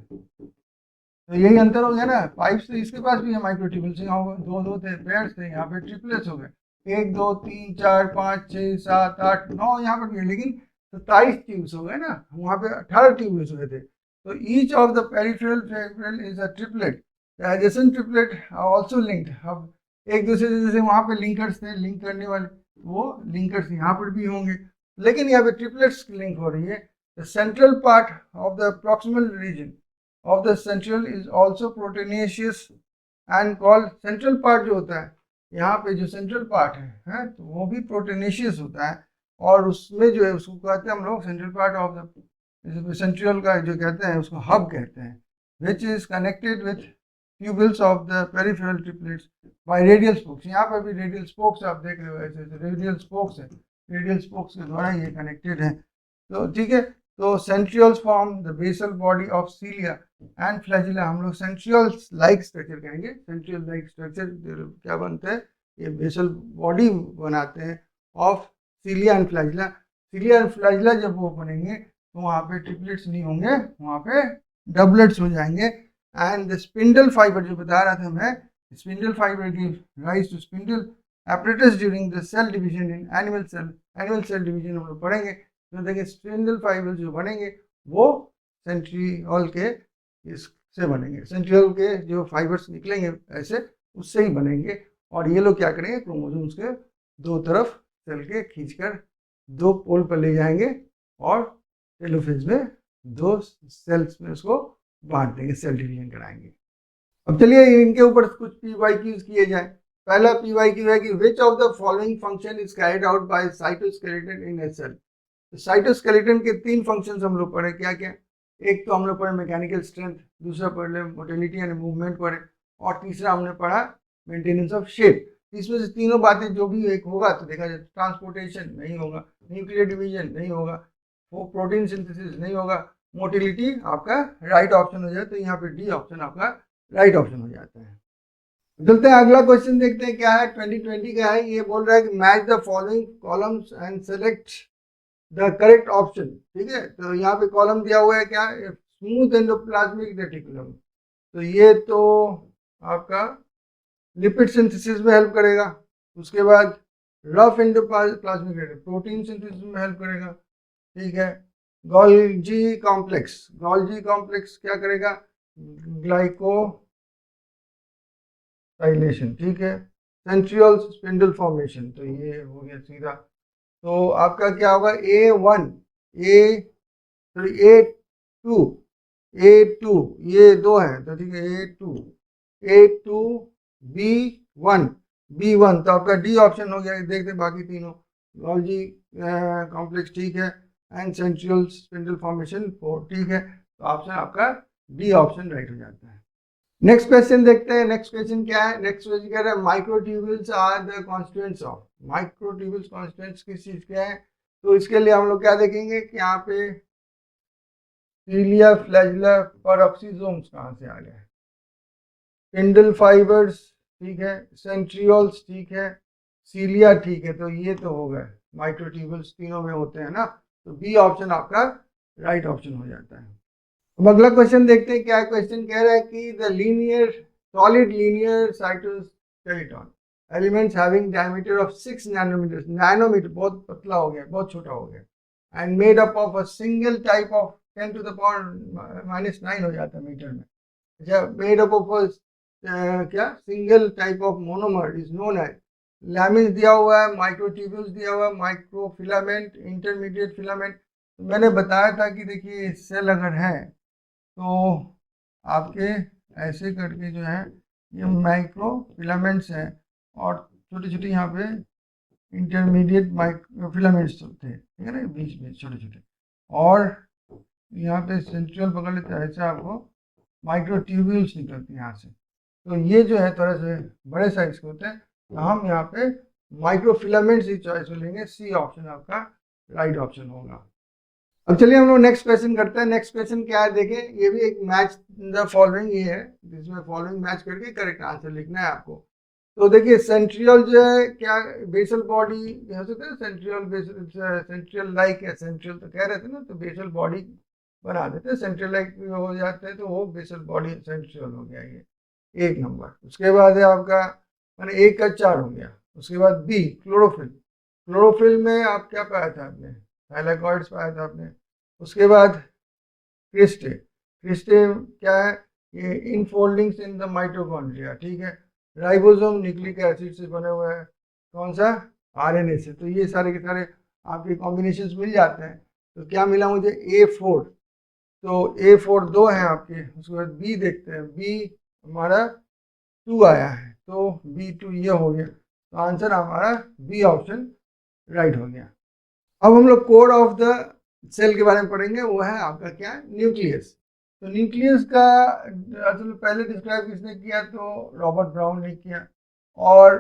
तो यही अंतर हो गया ना, पाइप्स तो इसके पास भी है माइक्रोट्यूबुल्स, यहाँ दो दो थे, पेयर्स थे, यहाँ पे ट्रिपलेट्स हो गए, 1 2 3 4 5 6 7 8 9 यहाँ पर भी है, लेकिन 27 ट्यूब्स हो गए ना, वहाँ पे 18 ट्यूब्स हुए थे। तो each of the peripheral fibril is a triplet, the adjacent triplet also linked. अब एक दूसरे से जैसे वहाँ पे लिंकर्स थे, लिंक करने वाले, वो लिंकर्स यहाँ पर भी होंगे, लेकिन यहाँ पे ट्रिपलेट्स लिंक हो रही है। The central part of the proximal region of the central is also proteinaceous and called, central part जो होता है, यहाँ पे जो सेंट्रल पार्ट है तो वो भी प्रोटीनेशियस होता है, और उसमें जो है उसको कहते हैं हम लोग central part of the centriole का जो कहते हैं उसको हब कहते हैं, which is connected with tubules of the peripheral triplets bye radial spokes. यहाँ पर भी रेडियल स्पोक्स आप देख रहे हो, ऐसे रेडियल स्पोक्स है, रेडियल स्पोक्स के द्वारा ये कनेक्टेड है। तो ठीक है, तो centrioles form the basal body of cilia and flagella. हम लोग सेंट्रियल्स लाइक स्ट्रक्चर कहेंगे, सेंट्रियल लाइक स्ट्रक्चर क्या बनते हैं, ये बेसल बॉडी बनाते हैं of cilia and flagella. Cilia and flagella जब वो बनेंगे तो वहाँ पे ट्रिपलेट्स नहीं होंगे, वहाँ पे डबलेट्स हो जाएंगे। एंड द स्पिंडल फाइबर जो बता रहा था मैं, spindle fibre give rise to spindle apparatus during the cell division in animal cell division हम लोग पढ़ेंगे। तो देखिए स्पिंडल फाइबर जो बनेंगे वो सेंट्रियोल के इससे बनेंगे, सेंट्रियोल के जो फाइबर्स निकलेंगे ऐसे उससे ही बनेंगे, और ये लोग क्या करेंगे, क्रोमोसोम्स के दो तरफ सेल के खींचकर दो पोल पर ले जाएंगे और टेलोफेज में दो सेल्स में उसको बांट देंगे, सेल डिवीजन कराएंगे। अब चलिए इनके ऊपर कुछ PYQs किए जाए। पहला PYQ है कि which of the following function is carried out by cytoskeleton in a cell. तो साइटोस्केलेटन के 3 फंक्शंस हम लोग पढ़े, क्या क्या, एक तो हम लोग पढ़े मैकेनिकल स्ट्रेंथ, दूसरा पढ़े मोटिलिटी यानी मूवमेंट पढ़े, और तीसरा हमने पढ़ा मेंटेनेंस ऑफ शेप। इसमें से तीनों बातें जो भी एक होगा तो देखा जाए, ट्रांसपोर्टेशन नहीं होगा, न्यूक्लियर डिवीजन नहीं होगा, वो प्रोटीन सिंथेसिस नहीं होगा, मोटिलिटी आपका राइट ऑप्शन हो जाए, तो यहाँ पे डी ऑप्शन आपका राइट ऑप्शन हो जाता है। चलते हैं अगला क्वेश्चन देखते हैं क्या है, 2020 का है। ये बोल रहा है कि match the following columns and select the correct option. ठीक है, तो यहाँ पे कॉलम दिया हुआ है क्या, स्मूथ एंडोप्लाज्मिक रेटिकुलम, तो ये तो आपका लिपिड सिंथेसिस में हेल्प करेगा। उसके बाद rough endoplasmic reticulum protein synthesis में हेल्प करेगा। ठीक है, गोल्जी कॉम्प्लेक्स, गोल्जी कॉम्प्लेक्स क्या करेगा, ग्लाइकोसाइलेशन। ठीक है, सेंट्रियल स्पिंडल फॉर्मेशन, तो ये हो गया सीधा। तो आपका क्या होगा, A1 A2 ये दो है, तो ठीक है, A2 B1 तो आपका डी ऑप्शन हो गया। देखते बाकी तीनों, गोल्जी कॉम्प्लेक्स ठीक है, एंड सेंट्रियल स्पिंडल फॉर्मेशन 4 ठीक है, तो ऑप्शन आपका डी ऑप्शन राइट हो जाता है। नेक्स्ट क्वेश्चन देखते हैं। नेक्स्ट क्वेश्चन क्या है, नेक्स्ट क्वेश्चन कह रहा है microtubules are the constituents of. Microtubules constituents किस चीज के हैं, तो इसके लिए हम लोग क्या देखेंगे कि यहाँ पे सीलिया फ्लैजिला पैरोक्सिसोम्स कहाँ से आ गए, स्पिंडल फाइबर्स ठीक है, सेंट्रियोल्स ठीक है, सीलिया ठीक है, तो ये तो हो गए माइक्रोट्यूब्यूल्स, तीनों में होते हैं ना, तो बी ऑप्शन आपका राइट ऑप्शन हो जाता है। अब अगला क्वेश्चन देखते हैं क्या क्वेश्चन कह रहा है कि the linear solid linear cytoskeleton elements having diameter of 6 nanometre, nanometre बहुत पतला हो गया, बहुत छोटा हो गया, and made up of a single type of 10 to the power -9 हो जाता है मीटर में। अच्छा, मेड अप ऑफ क्या single type of monomer is known as, lamins दिया हुआ है, माइक्रोट्यूब्यूल्स दिया हुआ है, माइक्रोफिलामेंट, इंटरमीडिएट फिलामेंट। मैंने बताया था कि देखिए सेल अगर है तो आपके ऐसे करके जो है ये माइक्रो फिलामेंट्स हैं, और छोटे छोटे यहाँ पे इंटरमीडिएट माइक्रो फिलामेंट्स होते हैं, ठीक है ना, बीच में छोटे छोटे, और यहाँ पे सेंट्रियल पकड़ लेते हैं, ऐसे आपको माइक्रोट्यूब्यूल्स निकलते हैं यहाँ से। तो ये जो है थोड़ा से बड़े साइज के होते हैं, तो हम यहाँ पे माइक्रोफिलामेंट्स ही चॉइस में लेंगे, सी ऑप्शन आपका राइट ऑप्शन होगा। अब चलिए हम लोग नेक्स्ट क्वेश्चन करते हैं। नेक्स्ट क्वेश्चन क्या है देखें, ये भी एक मैच द फॉलोइंग ही है, जिसमें फॉलोइंग मैच करके करेक्ट आंसर लिखना है आपको। तो देखिए सेंट्रियल जो है क्या बेसल बॉडी हो सकता है, सेंट्रियल बेसल, सेंट्रियल लाइक है, सेंट्रियल तो कह रहे थे ना, तो बेसल बॉडी बना देते हैं, सेंट्रलाइज हो जाते हैं, तो वो बेसल बॉडी सेंट्रल हो गया ये 1 नंबर। उसके बाद है आपका मैंने 1 का 4 हो गया। उसके बाद बी क्लोरोफिल। क्लोरोफिल में आप क्या पाया था आपने, थाइलाकॉइड्स पाया था आपने। उसके बाद क्रिस्टे। क्रिस्टे क्या है, ये इनफोल्डिंग्स इन द माइटोकॉन्ड्रिया, ठीक है। राइबोसोम न्यूक्लिक एसिड से बने हुए हैं, कौन सा, आरएनए से। तो ये सारे के सारे आपके कॉम्बिनेशन मिल जाते हैं। तो क्या मिला मुझे, A4। तो A4 2 है आपके। उसके बाद बी देखते हैं, बी हमारा 2 आया है, तो B2 ये हो गया। तो आंसर हमारा बी ऑप्शन राइट हो गया। अब हम लोग कोर ऑफ द सेल के बारे में पढ़ेंगे, वो है आपका क्या, न्यूक्लियस। तो न्यूक्लियस का असल में पहले डिस्क्राइब किसने किया, तो रॉबर्ट ब्राउन ने किया। और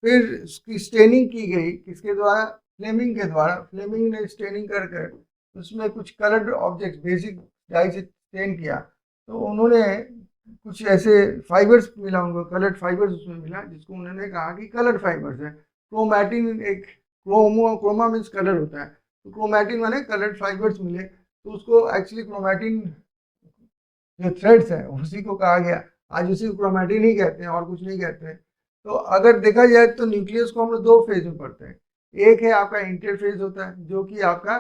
फिर उसकी स्टेनिंग की गई किसके द्वारा, फ्लेमिंग के द्वारा। फ्लेमिंग ने स्टेनिंग कर कर उसमें कुछ कलर्ड ऑब्जेक्ट बेसिक डाई से स्टेन किया। तो उन्होंने कुछ ऐसे फाइबर्स मिला उनको, कलर्ड फाइबर्स उसमें मिला, जिसको उन्होंने कहा कि कलर्ड फाइबर्स है। क्रोमैटिन एक क्रोमा मीन्स कलर होता है, तो क्रोमैटिन माने कलर्ड फाइबर्स मिले। तो उसको एक्चुअली क्रोमैटिन जो थ्रेड्स है उसी को कहा गया। आज उसी को क्रोमैटिन ही कहते हैं और कुछ नहीं कहते हैं। तो अगर देखा जाए तो न्यूक्लियस को हम लोग 2 फेज में पढ़ते हैं। एक है आपका इंटरफेज होता है, जो कि आपका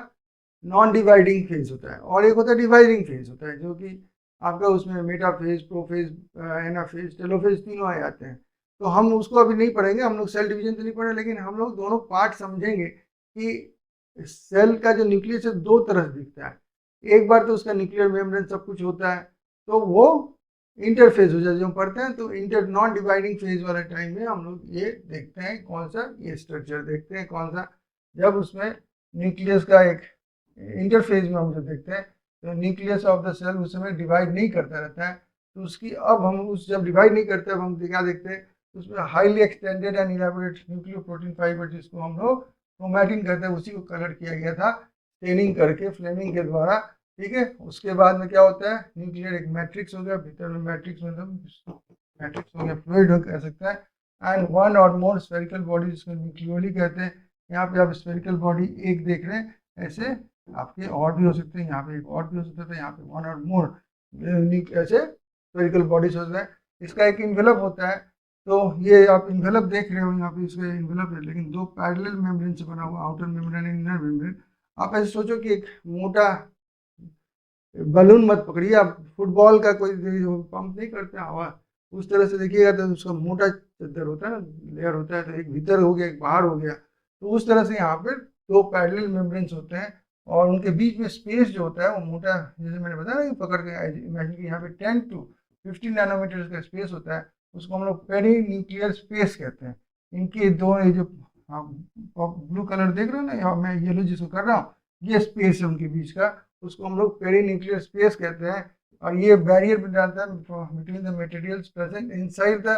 नॉन डिवाइडिंग फेज होता है, और एक होता है डिवाइडिंग फेज होता है, जो कि आपका उसमें मेटाफेज, प्रोफेज, एनाफेज, टेलोफेज तीनों आ जाते हैं। तो हम उसको अभी नहीं पढ़ेंगे, हम लोग सेल डिवीजन तो नहीं पढ़े, लेकिन हम लोग दोनों पार्ट समझेंगे कि सेल का जो न्यूक्लियस है 2 तरह से दिखता है। एक बार तो उसका न्यूक्लियर मेम्ब्रेन सब कुछ होता है, तो वो इंटरफेज हो जाता है जो हम पढ़ते हैं। तो इंटर नॉन डिवाइडिंग फेज वाले टाइम में हम लोग ये देखते हैं, कौन सा, ये स्ट्रक्चर देखते हैं कौन सा, जब उसमें न्यूक्लियस का एक इंटरफेज में हम जो देखते हैं, तो न्यूक्लियस ऑफ द सेल उस समय डिवाइड नहीं करता रहता है। तो उसकी अब हम उस जब डिवाइड नहीं करते, अब हम क्या देखते हैं, उसमें highly extended and elaborate nucleo protein fibre, जिसको हम लोग क्रोमैटिन कहते हैं, उसी को कलर किया गया था स्टेनिंग करके, फ्लेमिंग के द्वारा, ठीक है। उसके बाद में क्या होता है, न्यूक्लियर एक मैट्रिक्स हो गया, भीतर में मैट्रिक्स मतलब मैट्रिक्स हो गया, फ्लूइड हो कह सकता है। एंड वन और मोर स्फेरिकल बॉडी, जिसको न्यूक्लियोली कहते हैं। यहाँ पे आप स्फेरिकल बॉडी एक देख रहे हैं, ऐसे आपके और भी हो सकते हैं, यहाँ पे एक और भी हो सकता है, यहाँ पे वन और मोर ऐसे स्फेरिकल बॉडीज होता है। इसका एक इन्वेलप होता है। तो ये आप इन्वेलप देख रहे हो, यहाँ पे इसका इन्वेलप है, लेकिन 2 पैरेलल मेम्ब्रेन से बना हुआ, outer membrane and inner membrane. आप ऐसे सोचो कि एक मोटा बलून मत पकड़िए आप, फुटबॉल का कोई पंप नहीं करते हवा, उस तरह से देखिएगा तो उसका मोटा चद्दर होता है ना, लेयर होता है, तो एक भीतर हो गया एक बाहर हो गया। तो उस तरह से यहाँ पे 2 पैरेलल मेम्ब्रेन्स होते हैं, और उनके बीच में स्पेस जो होता है वो मोटा, जैसे मैंने बताया ना, पकड़ के इमेजिन कि यहाँ पे 10 to 15 नैनोमीटर का स्पेस होता है, उसको हम लोग पेरी न्यूक्लियर स्पेस कहते हैं। इनके दो ये जो ब्लू कलर देख रहे हो ना, यहाँ मैं येलो जिसको कर रहा हूँ, ये स्पेस है उनके बीच का, उसको हम लोग पेरी न्यूक्लियर स्पेस कहते हैं। और ये बैरियर बन जाता है between the materials present inside the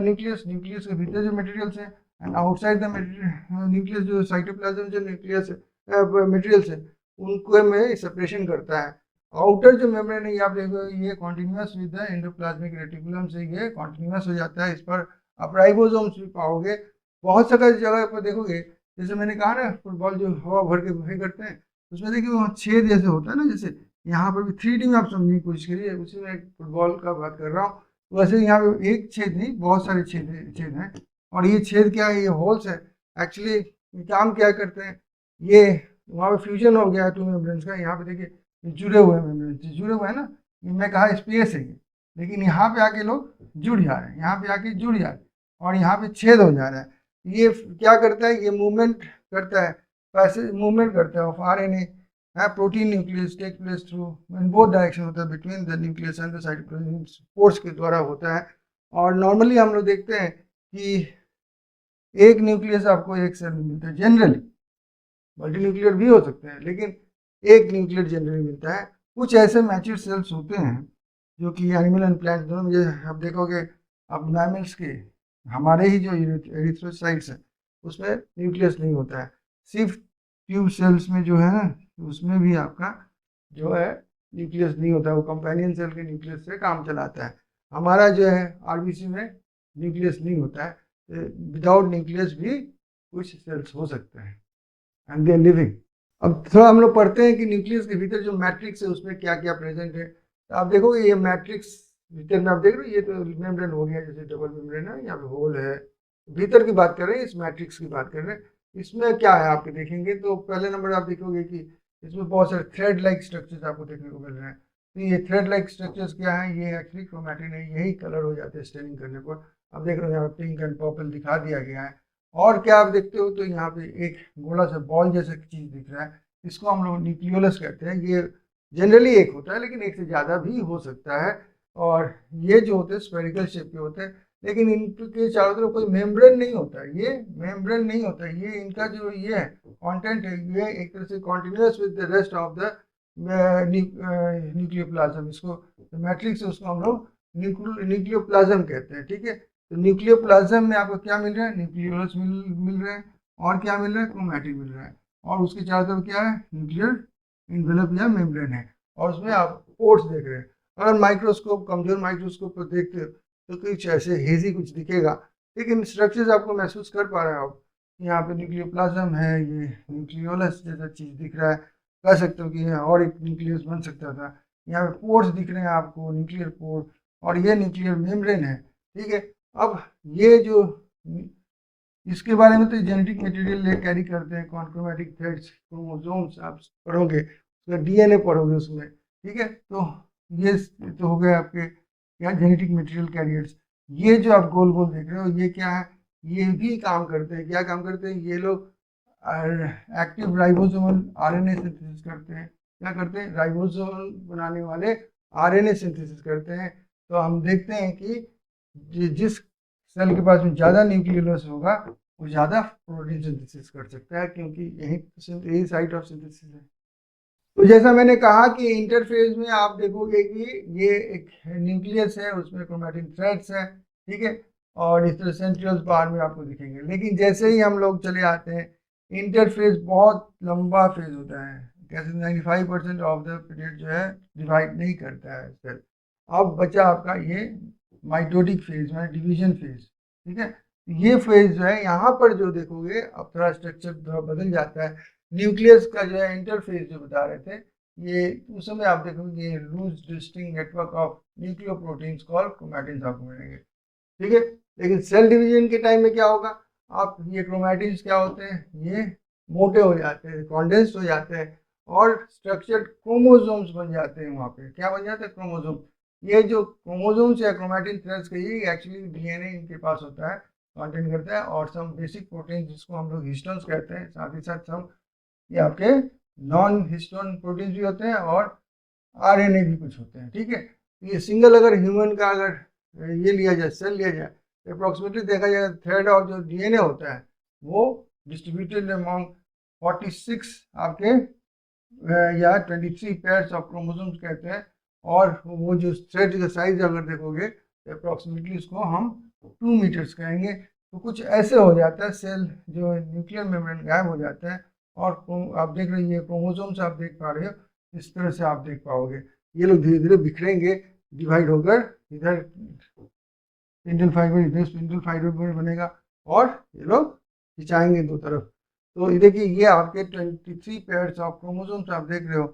nucleus, nucleus के भीतर जो मटेरियल्स हैं, एंड आउटसाइड द न्यूक्लियस, जो साइटोप्लाज्म जो न्यूक्लियस है मटेरियल्स है, उनको में सेपरेशन करता है। आउटर जो मेम्ब्रेन है, आप देखो ये continuous with the endoplasmic reticulum से ये कॉन्टिन्यूस हो जाता है। इस पर आप राइबोसोम्स भी पाओगे, बहुत सारी जगह पर देखोगे। जैसे मैंने कहा ना, फुटबॉल जो हवा भर के वही करते हैं, उसमें देखिए वहाँ छेद जैसे होता है ना, जैसे यहाँ पर भी 3D में आप समझने की कोशिश करिए, उसी में एक फुटबॉल का बात कर रहा हूँ। वैसे यहाँ पे एक छेद नहीं, बहुत सारे छेद हैं। और ये छेद क्या है, ये होल्स है। एक्चुअली काम क्या करते हैं, ये वहाँ पे फ्यूजन हो गया है 2 मेम्ब्रेन्स का। यहाँ पे देखिए जुड़े हुए मेम्ब्रेन्स, जुड़े हुए हैं ना, मैं कहा स्पेस है ये, लेकिन यहाँ पे आके लोग जुड़ जा रहे हैं, यहाँ पे आके जुड़ जा रहे हैं, और यहाँ पे छेद हो जा रहा है। ये क्या करता है, ये मूवमेंट करता है, पैसेज मूवमेंट करता है of RNA protein nucleus take place through in both direction होता है, between the nucleus and the cytoplasm, force के द्वारा होता है। और नॉर्मली हम लोग देखते हैं कि एक न्यूक्लियस आपको एक सेल में मिलता है जनरली, मल्टी न्यूक्लियर भी हो सकते हैं, लेकिन एक न्यूक्लियर जनरली मिलता है। कुछ ऐसे मैच्योर सेल्स होते हैं जो कि एनिमल एंड प्लांट दोनों में, आप देखोगे अब मैमल्स के, हमारे ही जो एरिथ्रोसाइट्स है उसमें न्यूक्लियस नहीं होता है। सिर्फ ट्यूब सेल्स में जो है ना, उसमें भी आपका जो है न्यूक्लियस नहीं होता है, वो कंपेनियन सेल के न्यूक्लियस से काम चलाता है। हमारा जो है आरबीसी में न्यूक्लियस नहीं होता है, विदाउट न्यूक्लियस भी कुछ सेल्स हो सकते हैं, एंड दे आर लिविंग। अब थोड़ा हम लोग पढ़ते हैं कि न्यूक्लियस के भीतर जो मैट्रिक्स है उसमें क्या क्या प्रेजेंट है। तो आप देखोगे ये मैट्रिक्स भीतर में आप देख रहे हो, ये तो मेम्ब्रेन हो गया, जैसे डबल मेम्ब्रेन है, यहाँ पे होल है, भीतर की बात कर रहे हैं, इस मैट्रिक्स की बात कर रहे हैं। इसमें क्या है आपके देखेंगे तो पहले नंबर आप देखोगे कि इसमें बहुत सारे थ्रेड लाइक स्ट्रक्चर्स आपको देखने को मिल रहे हैं। तो ये थ्रेड लाइक स्ट्रक्चर्स क्या है, ये एक्चुअली क्रोमैटिन है, यही कलर हो जाते हैं स्टेनिंग करने पर। आप देख रहे हो यहाँ पे पिंक एंड पर्पल दिखा दिया गया है। और क्या आप देखते हो तो यहाँ पे एक गोला सा बॉल जैसा चीज दिख रहा है, इसको हम लोग न्यूक्लियोलस कहते हैं। ये जनरली एक होता है, लेकिन एक से ज़्यादा भी हो सकता है। और ये जो होते हैं स्फेरिकल शेप के होते हैं, लेकिन इनके चारों तरफ कोई मेम्ब्रेन नहीं होता है, ये मेम्ब्रेन नहीं होता है। ये इनका जो ये है कंटेंट है, ये एक तरह से continuous with the rest of the nucleoplasm. इसको मैट्रिक्स है, उसको हम लोग न्यूक्लियोप्लाज्म कहते हैं, ठीक है। तो न्यूक्लियोप्लाज्म में आपको क्या मिल रहा है, न्यूक्लियोलस मिल रहा है, और क्या मिल रहा है, क्रोमैटिन मिल रहा है, और उसके चारों तरफ क्या है, न्यूक्लियर इन्वेलप या मेम्ब्रेन है, और उसमें आप पोर्स देख रहे हैं। अगर माइक्रोस्कोप, कमजोर माइक्रोस्कोप पर देखते हो तो कुछ ऐसे हेजी कुछ दिखेगा, लेकिन स्ट्रक्चर्स आपको महसूस कर पा रहे हो आप। यहाँ पे न्यूक्लियोप्लाज्म है, ये न्यूक्लियोलस जैसा चीज दिख रहा है, कह सकते हो कि ये और एक न्यूक्लियस बन सकता था। यहाँ पे पोर्स दिख रहे हैं आपको, न्यूक्लियर पोर, और ये न्यूक्लियर मेम्ब्रेन है, ठीक है। अब ये जो इसके बारे में तो जेनेटिक मटेरियल कैरी करते हैं, कॉन्क्रोमैटिक थ्रेड्स, क्रोमोसोम्स आप पढ़ोगे, उसका डीएनए पढ़ोगे उसमें, ठीक है। तो ये तो हो गए आपके यहाँ जेनेटिक मटेरियल कैरियर्स। ये जो आप गोल गोल देख रहे हो ये क्या है, ये भी काम करते हैं। क्या काम करते हैं ये लोग, एक्टिव राइबोसोमल आरएनए सिंथेसिस करते हैं। क्या करते हैं, राइबोसोम बनाने वाले आरएनए सिंथेसिस करते हैं। तो हम देखते हैं कि जिस सेल के पास में ज़्यादा न्यूक्लियोलस होगा वो ज़्यादा प्रोटीन सिंथेसिस कर सकता है, क्योंकि यही साइट ऑफ सिंथेसिस है। तो जैसा मैंने कहा कि इंटरफेज में आप देखोगे कि ये एक न्यूक्लियस है, उसमें क्रोमैटिन थ्रेड्स है, ठीक है, और इस तरह सेंट्रियोल्स बाहर में आपको दिखेंगे। लेकिन जैसे ही हम लोग चले आते हैं, इंटरफेज बहुत लंबा फेज होता है, कैसे 95% ऑफ द पीरियड जो है डिवाइड नहीं करता है सेल। अब बचा आपका ये माइटोटिक फेज में डिवीजन फेज, ठीक है। ये फेज जो है यहाँ पर जो देखोगे अब थोड़ा स्ट्रक्चर थोड़ा बदल जाता है। न्यूक्लियस का जो है इंटरफेस जो बता रहे थे, ये उस समय आप देखोगे ये loose distinct network of nucleoproteins called chromatins आपको मिलेंगे, ठीक है। लेकिन सेल डिवीजन के टाइम में क्या होगा, आप ये क्रोमैटिन्स क्या होते हैं, ये मोटे हो जाते हैं, कॉन्डेंस्ड हो जाते हैं, और स्ट्रक्चर्ड क्रोमोसोम्स बन जाते हैं। वहाँ पे क्या बन जाते हैं, क्रोमोसोम। ये जो क्रोमोसोम्स या क्रोमैटिन थ्रेड्स के ये एक्चुअली डीएनए इनके पास होता है, कंटेन करता है, और सम बेसिक प्रोटीन जिसको हम लोग हिस्टोन्स कहते हैं, साथ ही साथ सम ये आपके नॉन हिस्टोन प्रोटीन भी होते हैं, और आरएनए भी कुछ होते हैं, ठीक है। ये सिंगल अगर ह्यूमन का अगर ये लिया जाए, सेल लिया जाए, अप्रोक्सीमेटली देखा जाए थ्रेड और जो डीएनए होता है वो डिस्ट्रीब्यूटेड अमॉन्ग 46 आपके या 23 पेयर्स ऑफ क्रोमोसोम्स कहते हैं। और वो जो थ्रेड का साइज अगर देखोगे अप्रोक्सीमेटली उसको हम 2 मीटर्स कहेंगे। तो कुछ ऐसे हो जाता है, सेल जो न्यूक्लियर मेम्ब्रेन गायब हो जाता है, और आप देख रहे हैं क्रोमोसोम्स आप देख पा रहे हो, इस तरह से आप देख पाओगे। ये लोग धीरे धीरे बिखरेंगे, डिवाइड होकर, इधर स्पिंडल फाइबर, इधर स्पिंडल फाइबर बनेगा, और ये लोग खिंचाएंगे दो तरफ। तो ये देखिए ये आपके 23 पेयर्स ऑफ क्रोमोसोम्स आप देख रहे हो,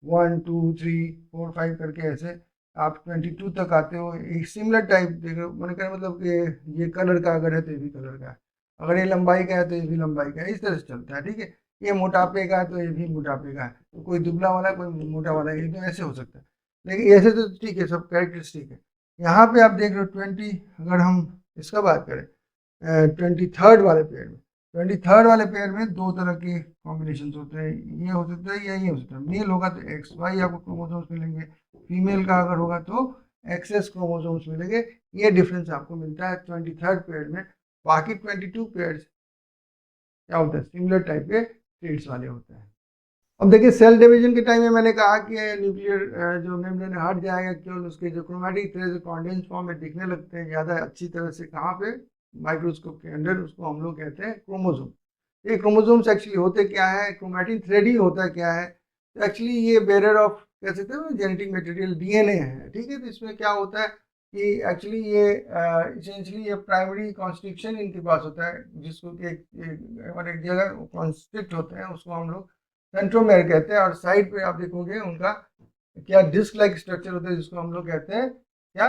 1 2 3 4 5 करके ऐसे आप 22 तक आते हो। एक सिमिलर टाइप देख रहे हो, मैंने कहा मतलब कि ये कलर का अगर है तो ये भी कलर का है, अगर ये लंबाई का है तो ये भी लंबाई का है, इस तरह से चलता है, ठीक है। ये मोटापे का है तो ये भी मोटापे का है, तो कोई दुबला वाला है कोई मोटा वाला है, तो ऐसे हो सकता है। लेकिन ऐसे तो ठीक है, सब कैरेक्टरिस्टिक है। यहाँ पे आप देख रहे हो 20, अगर हम इसका बात करें 23rd वाले पेयर में, 23rd वाले पेयर में दो तरह के कॉम्बिनेशन होते हैं, ये हो सकता है या ये हो सकता है। मेल होगा तो एक्स वाई आपको क्रोमोसोम्स मिलेंगे, फीमेल का अगर होगा तो एक्सएस क्रोमोसोम्स मिलेंगे। ये डिफरेंस आपको मिलता है 23rd पेयर में। बाकी 22 पेयर्स क्या होता है, सिमिलर टाइप के ट्रेड्स वाले होते हैं। अब देखिए सेल डिवीजन के टाइम में मैंने कहा कि न्यूक्लियर जो मेम्ब्रेन हट जाएगा, केवल उसके जो क्रोमैटिक थ्रेड्स कॉन्डेंस फॉर्म में दिखने लगते हैं ज़्यादा अच्छी तरह से, कहाँ पे, माइक्रोस्कोप के अंदर, उसको हम लोग कहते हैं क्रोमोसोम। ये क्रोमोसोम्स एक्चुअली होते क्या है, क्रोमैटिन थ्रेड ही होता क्या है, तो एक्चुअली ये बेरर ऑफ कह सकते हैं जेनेटिक मटेरियल डीएनए है, ठीक है। तो इसमें क्या होता है कि एक्चुअली ये इसेंशली ये प्राइमरी कॉन्स्ट्रिक्शन इनके पास होता है, जिसको कि एक जगह कॉन्स्ट्रिक्ट होते हैं, उसको हम लोग सेंट्रोमेयर कहते हैं। और साइड पे आप देखोगे उनका क्या डिस्क लाइक स्ट्रक्चर होता है, जिसको हम लोग कहते हैं क्या,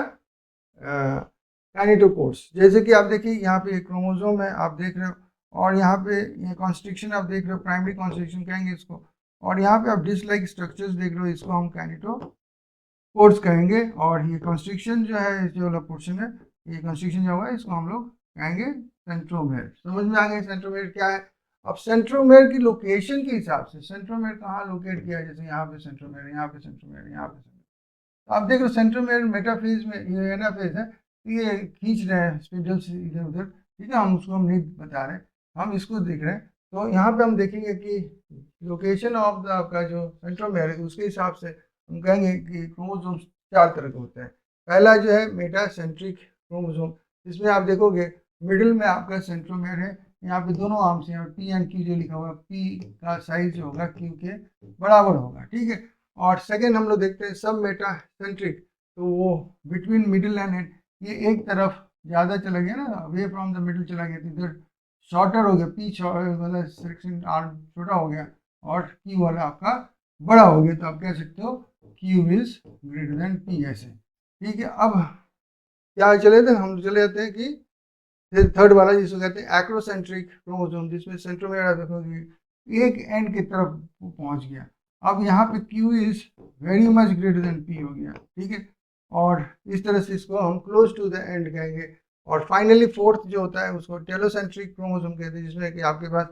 काइनेटोकोर्स। जैसे कि आप देखिए यहाँ पे क्रोमोसोम है, आप देख रहे हो, और यहाँ पे ये कॉन्स्ट्रिक्शन आप देख रहे हो, प्राइमरी कॉन्स्ट्रिक्शन कहेंगे इसको, और यहाँ पे आप डिस्क लाइक स्ट्रक्चर्स देख रहे हो, इसको हम काइनेटोकोर्स कहेंगे। और ये कॉन्स्ट्रिक्शन जो है, जो वाला पोर्शन है, ये कॉन्स्ट्रिक्शन जो हुआ है, इसको हम लोग कहेंगे सेंट्रोमेयर। समझ में आ गया सेंट्रोमेयर क्या है। अब सेंट्रोमेयर की लोकेशन के हिसाब से सेंट्रोमेयर कहाँ लोकेट किया है, जैसे यहाँ पे सेंट्रोमेयर, यहाँ पे सेंट्रोमेयर, यहाँ पे सेंट्रोमेयर। आप देख लो सेंट्रोमेयर मेटाफेज में, ये एनाफेज है, ये खींच रहे हैं स्पिंडल्स इधर उधर, ठीक है, हम उसको हम नहीं बता रहे, हम इसको देख रहे हैं। तो यहाँ पे हम देखेंगे कि लोकेशन ऑफ द आपका जो सेंट्रोमेयर है, उसके हिसाब से हम कहेंगे कि क्रोमोसोम 4 तरह के होते हैं। पहला जो है मेटासेंट्रिक क्रोमोसोम, इसमें आप देखोगे मिडिल में आपका सेंट्रोमेयर है, यहाँ पे दोनों आर्म्स हैं, पी एंड क्यू जो लिखा हुआ है, पी का साइज जो होगा क्यू के बराबर होगा, ठीक है। और सेकेंड हम लोग देखते हैं सब मेटासेंट्रिक, तो वो बिटवीन मिडिल एंड एंड, ये एक तरफ ज़्यादा चला गया ना, अवे फ्रॉम द मिडिल चला गया, तो इधर शॉर्टर हो गया, पी वाला सेक्शन आर्म छोटा हो गया और क्यू वाला आपका बड़ा हो गया, तो आप कह सकते हो Q is greater than P, ऐसे, ठीक है। अब क्या चले थे, हम चले जाते हैं कि थर्ड वाला जिसको कहते हैं एक्रोसेंट्रिक क्रोमोसोम, जिसमें सेंट्रोमेयर देखोगे एक एंड की तरफ पहुंच गया। अब यहाँ पे Q is very much greater than P हो गया, ठीक है। और इस तरह से इसको हम क्लोज टू द एंड कहेंगे। और फाइनली फोर्थ जो होता है उसको टेलोसेंट्रिक क्रोमोसोम कहते हैं, जिसमें कि आपके पास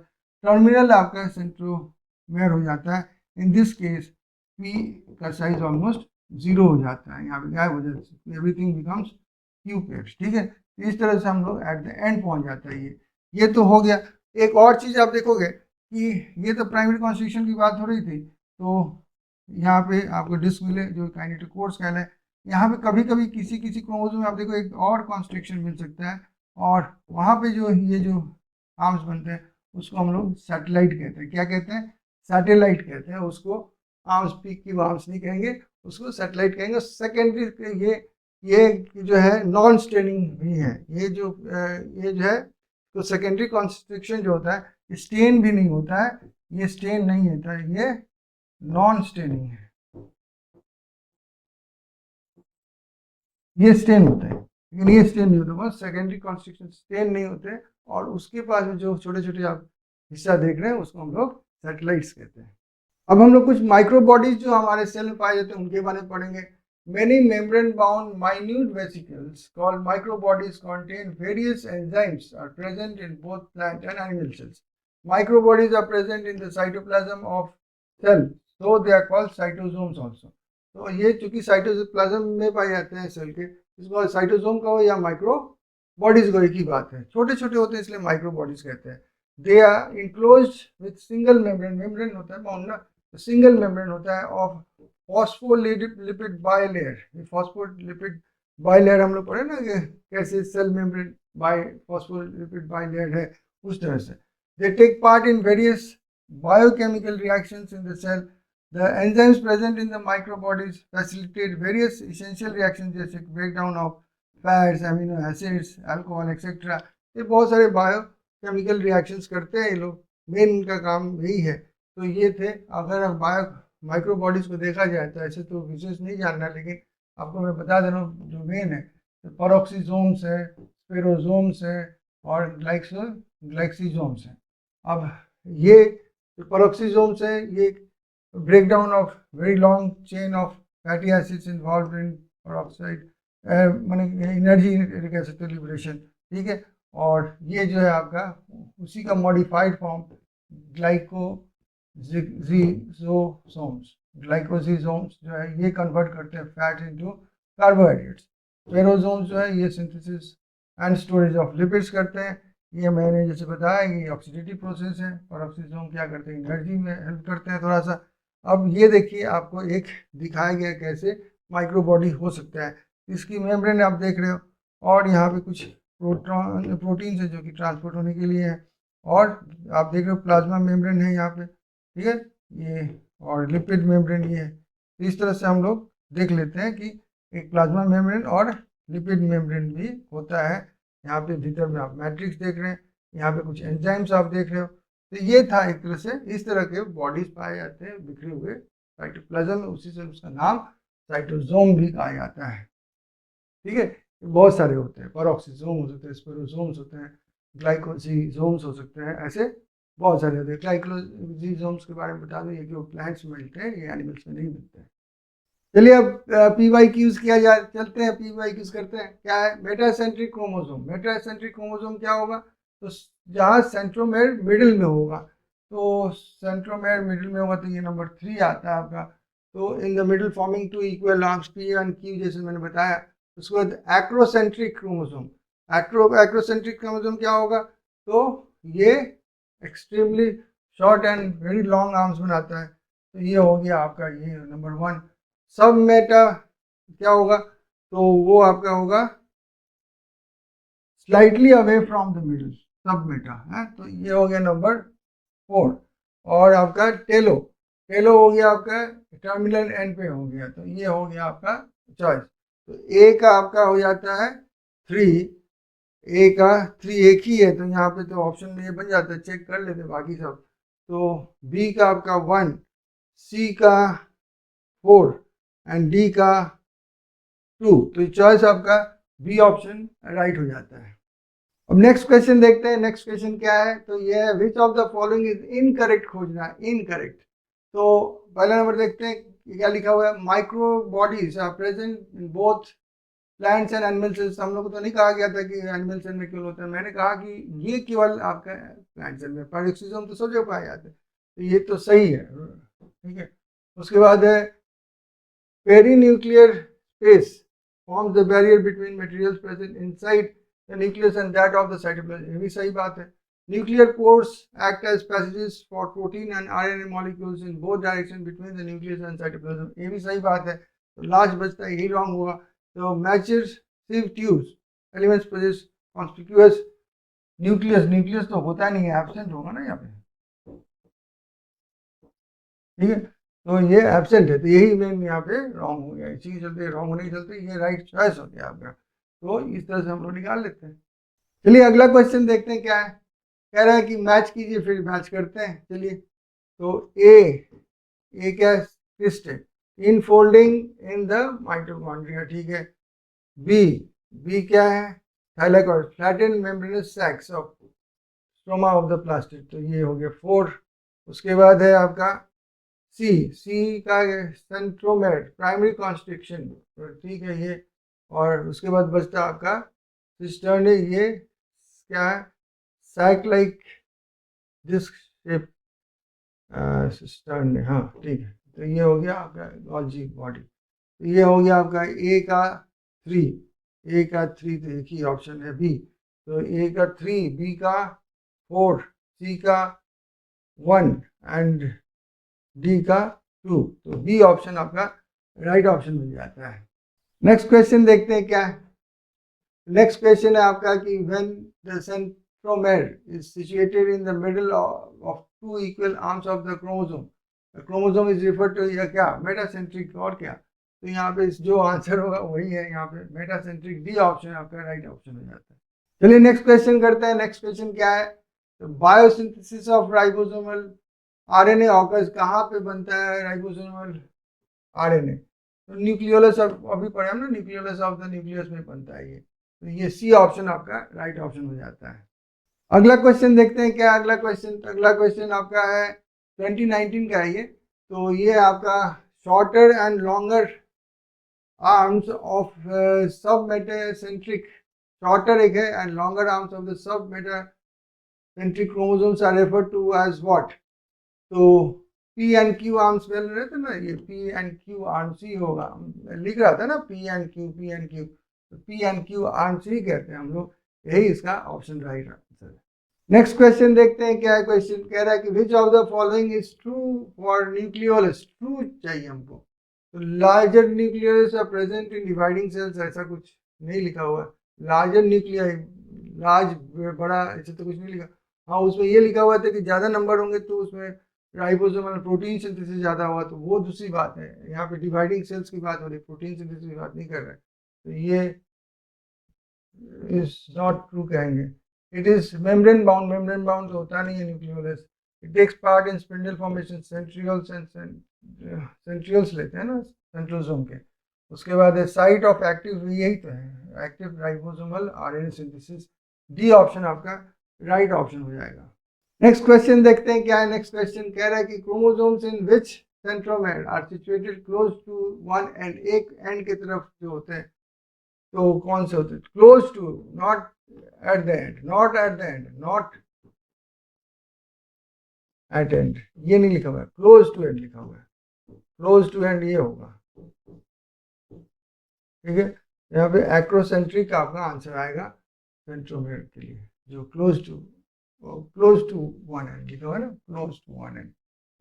टर्मिनल आपका सेंट्रोमेयर हो जाता है। इन दिस केस P का साइज ऑलमोस्ट 0 हो जाता है, यहाँ पे गायब हो जाता है, एवरीथिंग बिकम्स Q पेयर, ठीक है। इस तरह से हम लोग एट द एंड पहुंच जाता है। ये तो हो गया। एक और चीज़ आप देखोगे कि ये तो प्राइमरी कॉन्स्टिट्यूशन की बात हो रही थी, तो यहाँ पे आपको डिस्क मिले जो काइनेटोकोर्स कहला है। यहाँ पे कभी कभी किसी किसी क्रोमोसोम में आप देखो एक और कॉन्स्ट्रिक्शन मिल सकता है, और वहाँ पे जो ये जो आर्म्स बनते हैं उसको हम लोग सैटेलाइट कहते हैं। क्या कहते हैं, सैटेलाइट कहते हैं उसको, आर्म्स पीक की आर्म्स नहीं कहेंगे, उसको सैटेलाइट कहेंगे। सेकेंडरी ये जो है नॉन स्टेनिंग भी है, ये जो है, तो सेकेंडरी कॉन्स्ट्रिक्शन जो होता है स्टेन भी नहीं होता है, ये स्टेन नहीं होता है, ये नॉन स्टेनिंग है, ये स्टेन होता है, लेकिन ये स्टेन नहीं होता, बस सेकेंडरी कॉन्स्ट्रिक्शन स्टेन नहीं होते। और उसके पास में जो छोटे छोटे आप हिस्सा देख रहे हैं उसको हम लोग सैटेलाइट्स कहते हैं। अब हम लोग कुछ माइक्रो बॉडीज जो हमारे सेल में पाए जाते हैं उनके बारे में पढ़ेंगे। Many membrane-bound minute vesicles called microbodies contain various enzymes are present in both plant and animal cells. Microbodies are present in the cytoplasm of cell, so they are called cytosomes also. तो ये चूंकि cytoplasm में पाए जाते हैं cell के, इसको साइटोसोम कहो या माइक्रो बॉडीज को, एक ही बात है, छोटे छोटे होते हैं इसलिए माइक्रो बॉडीज कहते हैं। They are enclosed with single membrane, membrane होता है बाउंड ना, सिंगल मेम्ब्रेन होता है ऑफ फॉस्फोलिपिड बाइलेयर। ये फॉस्फोलिपिड बाइलेयर हम लोग पढ़े ना कि कैसे cell membrane by phospholipid bilayer है, उस तरह से। They take part in various biochemical reactions in the cell. The enzymes present in the microbodies facilitate various essential reactions जैसे breakdown of fats, amino acids, alcohol, etc. ये बहुत सारे biochemical reactions करते हैं ये लोग, मेन इनका काम यही है। तो ये थे, अगर बायो माइक्रोबॉडीज को देखा जाए तो ऐसे तो विशेष नहीं जानना, लेकिन आपको मैं बता दे रहा हूँ जो मेन है, तो पैरोक्सीजोम्स है, स्पेरोजोम्स है और ग्लाइक्सीजोम्स है। अब ये पैरोक्सीजोम्स है, ये breakdown of very long chain of fatty acids involve in peroxide, मैंने एनर्जी कह सकते हो, लिबरेशन, ठीक है। और ये जो है आपका उसी का मॉडिफाइड फॉर्म ग्लाइकोजिसोम्स जो है ये कन्वर्ट करते हैं फैट इनटू कार्बोहाइड्रेट्स। पेरोजोम्स जो है ये synthesis and storage of lipids करते हैं। ये मैंने जैसे बताया ये ऑक्सीडेटिव प्रोसेस है, और ऑक्सीजोम क्या करते हैं, एनर्जी में हेल्प करते हैं थोड़ा सा। अब ये देखिए आपको एक दिखाया गया कैसे माइक्रोबॉडी हो सकता है। इसकी मेम्ब्रेन आप देख रहे हो, और यहाँ पे कुछ प्रोटीन है जो कि ट्रांसपोर्ट होने के लिए है, और आप देख रहे हो प्लाज्मा मेम्ब्रेन है यहाँ पे, ठीक है, ये, और लिपिड मेम्ब्रेन ये है। तो इस तरह से हम लोग देख लेते हैं कि एक प्लाज्मा मेम्ब्रेन और लिपिड मेम्ब्रेन भी होता है। यहाँ पे भीतर में आप मैट्रिक्स देख रहे हैं, यहाँ पे कुछ एंजाइम्स आप देख रहे हो। तो ये था एक तरह से, इस तरह के बॉडीज पाए जाते हैं बिखरे हुए साइटोप्लाज्म में, उसी से उसका नाम साइटोसोम भी कहा जाता है। ठीक है, बहुत सारे होते हैं, पेरोक्सिसोम हो सकते हैं, स्पेरोसोम्स होते हैं, ग्लाइकोजिसोम्स हो सकते हैं, ऐसे बहुत सारे होते हैं। ग्लाइकोजिसोम्स के बारे में बता दूं, ये कि वो प्लांट्स में मिलते हैं, ये एनिमल्स में नहीं मिलते हैं। चलिए अब PYQs किया जाए, चलते हैं PYQs करते हैं। क्या है मेटासेंट्रिक क्रोमोसोम? मेटासेंट्रिक क्रोमोसोम क्या होगा? तो जहाँ सेंट्रोमेर मिडिल में होगा, तो सेंट्रोमेर मिडिल में होगा तो ये नंबर 3 आता है आपका। तो in the middle forming two equal arms P and Q, जैसे मैंने बताया। उसके बाद एक्रोसेंट्रिक क्रोमोसोम। एक्रोसेंट्रिक क्रोमोसोम क्या होगा? तो ये extremely short and very long arms बनाता है, तो ये हो गया आपका ये नंबर 1। सब मेटा क्या होगा? तो वो आपका होगा slightly away from the middle, सब मेटा है, तो ये हो गया नंबर 4। और आपका टेलो, टेलो हो गया आपका टर्मिनल एंड पे हो गया, तो ये हो गया आपका चॉइस। तो ए का आपका हो जाता है 3, ए का 3 एक ही है, तो यहाँ पे तो ऑप्शन में ये बन जाता है, चेक कर लेते बाकी सब। तो बी का आपका 1, सी का 4 एंड डी का 2, तो चॉइस आपका बी ऑप्शन राइट हो जाता है। अब नेक्स्ट क्वेश्चन देखते हैं। नेक्स्ट क्वेश्चन क्या है? तो ये है which of the following is incorrect खोजना है, इनकरेक्ट। तो पहला नंबर देखते हैं क्या लिखा हुआ है, micro bodies are present in both plants and animal cells. हम लोग को तो नहीं कहा गया था कि एनिमल सेल में केवल होता है, मैंने कहा कि ये केवल आपका प्लांट सेल में, पैरोक्सिसोम तो सब जगह पाया जाता है, तो ये तो सही है। ठीक है, उसके बाद है perinuclear space forms the barrier between materials present inside the nucleus and that of the cytoplasm, ये भी सही बात है। Nuclear pores act as passages for protein and RNA molecules in both directions between the nucleus and cytoplasm, ये भी सही बात है। तो लास्ट बचता है, यही रॉन्ग होगा। तो massive tubes elements possess conspicuous nucleus, nucleus तो होता नहीं है, एब्सेंट होगा ना यहाँ पे। ठीक है, तो ये एब्सेंट है, तो यही मेन यहाँ पे रॉन्ग हो गया, इसी के चलते रॉन्ग होने के चलते ये राइट चॉइस हो गया आपका। तो इस तरह से हम लोग निकाल लेते हैं। चलिए अगला क्वेश्चन देखते हैं क्या है। कह रहा है कि मैच कीजिए, फिर मैच करते हैं। चलिए, तो ए क्या है? ट्विस्ट है, infolding in the mitochondria. ठीक है, बी क्या है? Thylakoid, flattened membranous sacs of stroma of the plastid, तो ये हो गया 4। उसके बाद है आपका सी का सेंट्रोमेर, प्राइमरी कॉन्स्ट्रिक्शन, ठीक है ये। और उसके बाद बचता आपका सिस्टर्न, ये क्या है? Sac like disc shape cistern, हाँ ठीक है। तो ये हो गया आपका गॉल्जी बॉडी। तो ये हो गया आपका ए का 3, ए का 3 तो एक ही ऑप्शन है बी। तो ए का 3, बी का 4, सी का 1 एंड डी का 2, तो बी ऑप्शन आपका राइट ऑप्शन मिल जाता है। नेक्स्ट क्वेश्चन देखते हैं क्या है। नेक्स्ट क्वेश्चन है आपका कि when the centromere is situated in the middle of two equal arms of the chromosome, the chromosome is referred to, या क्या मेटासेंट्रिक और क्या? तो यहाँ पे जो आंसर होगा वही है, यहाँ पे मेटासेंट्रिक, डी ऑप्शन आपका राइट ऑप्शन हो जाता है। चलिए नेक्स्ट क्वेश्चन करते हैं। नेक्स्ट क्वेश्चन क्या है? तो biosynthesis of ribosomal RNA occurs, कहाँ पे बनता है राइबोसोमल आरएनए? तो न्यूक्लियोलस, अभी पढ़े हम ना, न्यूक्लियोलस ऑफ द न्यूक्लियस में बनता है ये। तो ये सी ऑप्शन आपका राइट ऑप्शन हो जाता है। अगला क्वेश्चन देखते हैं क्या अगला क्वेश्चन। अगला क्वेश्चन आपका है 2019 का है ये। तो ये आपका shorter and longer arms of sub metacentric, shorter एक है and longer arms of the sub metacentric chromosomes are referred to as what? तो पी एंड क्यू आर्म्स मिल रहे थे ना, ये पी एंड क्यू आर्म्स ही होगा, लिख रहा था ना p and q, p and q, तो पी एंड क्यू आर्म्स ही कहते हैं हम लोग, यही इसका ऑप्शन राइट आंसर है। नेक्स्ट क्वेश्चन देखते हैं क्या है। क्वेश्चन कह रहा है कि which of the following is true for nucleolus, true चाहिए हमको। तो larger nucleolus are present in dividing cells, ऐसा कुछ नहीं लिखा हुआ है। लार्जर न्यूक्लियर, लार्ज बड़ा, ऐसा तो कुछ नहीं लिखा। हाँ, उसमें ये लिखा हुआ था कि ज़्यादा नंबर होंगे तो उसमें राइबोसोमल प्रोटीन सिंथेसिस ज़्यादा हुआ, तो वो दूसरी बात है। यहाँ पे डिवाइडिंग सेल्स की बात हो रही, प्रोटीन सिंथेसिस की बात नहीं कर रहे। तो ये इज नॉट ट्रू कहेंगे। It is membrane bound, membrane bound तो होता नहीं है nucleolus. It takes part in spindle formation, centrioles and centrioles लेते हैं ना सेंट्रोसोम के। उसके बाद साइट ऑफ एक्टिव, यही तो है active ribosomal RNA synthesis. D option आपका राइट ऑप्शन हो जाएगा। नेक्स्ट क्वेश्चन देखते हैं क्या है। नेक्स्ट क्वेश्चन कह रहा है कि chromosomes in which centromere are situated close to one end, एक एंड की तरफ जो होते हैं तो कौन से होते हैं? Close to, not at the end, not at the end, not at end, ये नहीं लिखा हुआ है, क्लोज टू एंड लिखा हुआ है। क्लोज टू एंड ये होगा, ठीक है। यहाँ पे एक्रोसेंट्रिक आपका आंसर आएगा सेंट्रोमेर के लिए, जो क्लोज टू वन एंड लिखा हुआ है ना, क्लोज टू वन एंड,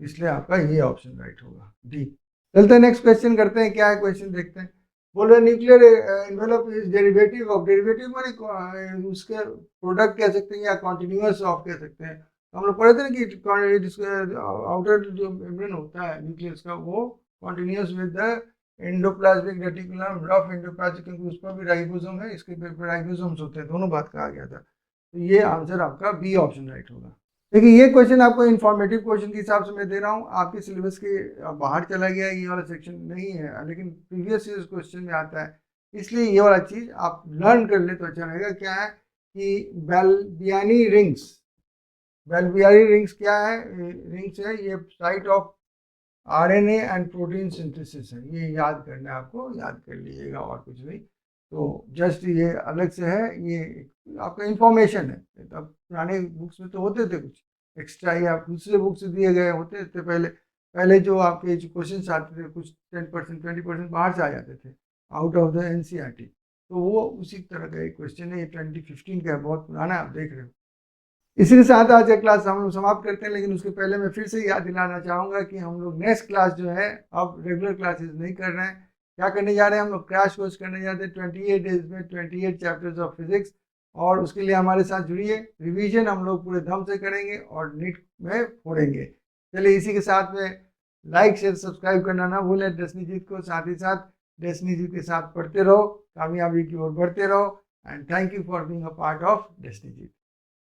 इसलिए आपका ये ऑप्शन राइट होगा, डी। चलते हैं नेक्स्ट क्वेश्चन करते हैं क्या है, क्वेश्चन देखते हैं। बोल रहे nuclear envelope is derivative of, derivative माने उसके प्रोडक्ट कह सकते हैं या कॉन्टिन्यूअस ऑफ कह सकते हैं। तो हम लोग पढ़े थे ना कि आउटर जो मेम्ब्रेन होता है न्यूक्लियस का वो continuous with the endoplasmic reticulum, rough endoplasmic, क्योंकि उस पर भी राइबोसोम है, इसके पे राइबोसोम्स होते हैं, दोनों बात कहा गया था। तो ये आंसर आपका बी ऑप्शन राइट होगा। देखिए ये क्वेश्चन आपको इन्फॉर्मेटिव क्वेश्चन के हिसाब से मैं दे रहा हूँ, आपके सिलेबस के बाहर चला गया ये वाला सेक्शन नहीं है, लेकिन प्रीवियस ईयर क्वेश्चन में आता है, इसलिए ये वाला चीज़ आप लर्न कर ले तो अच्छा रहेगा। क्या है कि बेल्बियानी रिंग्स, बेल्बियानी रिंग्स क्या है? रिंग्स है ये site of RNA and protein synthesis है, ये याद करना है आपको, याद कर लीजिएगा और कुछ नहीं। तो जस्ट ये अलग से है, ये आपका इंफॉर्मेशन है। अब पुराने बुक्स में तो होते थे कुछ एक्स्ट्रा या दूसरे बुक से दिए गए होते थे, पहले जो आपके जो क्वेश्चन आते थे कुछ 10% 20% बाहर से आ जाते थे आउट ऑफ द एनसीईआरटी, तो वो उसी तरह का एक क्वेश्चन है। ये 2015 का है, बहुत पुराना आप देख रहे हो। इसी के साथ आज का क्लास हम लोग समाप्त करते हैं, लेकिन उसके पहले मैं फिर से याद दिलाना चाहूँगा कि हम लोग नेक्स्ट क्लास जो है अब रेगुलर क्लासेस नहीं कर रहे हैं। क्या करने जा रहे हैं? हम लोग क्रैश कोर्स करने जाते हैं 28 डेज में 28 चैप्टर्स ऑफ फिजिक्स, और उसके लिए हमारे साथ जुड़िए। रिवीजन हम लोग पूरे दम से करेंगे और नीट में फोड़ेंगे। चलिए इसी के साथ में लाइक शेयर सब्सक्राइब करना ना भूलें डेस्टिनीजीत को, साथ ही साथ डेस्टिनीजीत के साथ पढ़ते रहो, कामयाबी की ओर बढ़ते रहो। And thank you for being a part of डेस्टिनीजीत।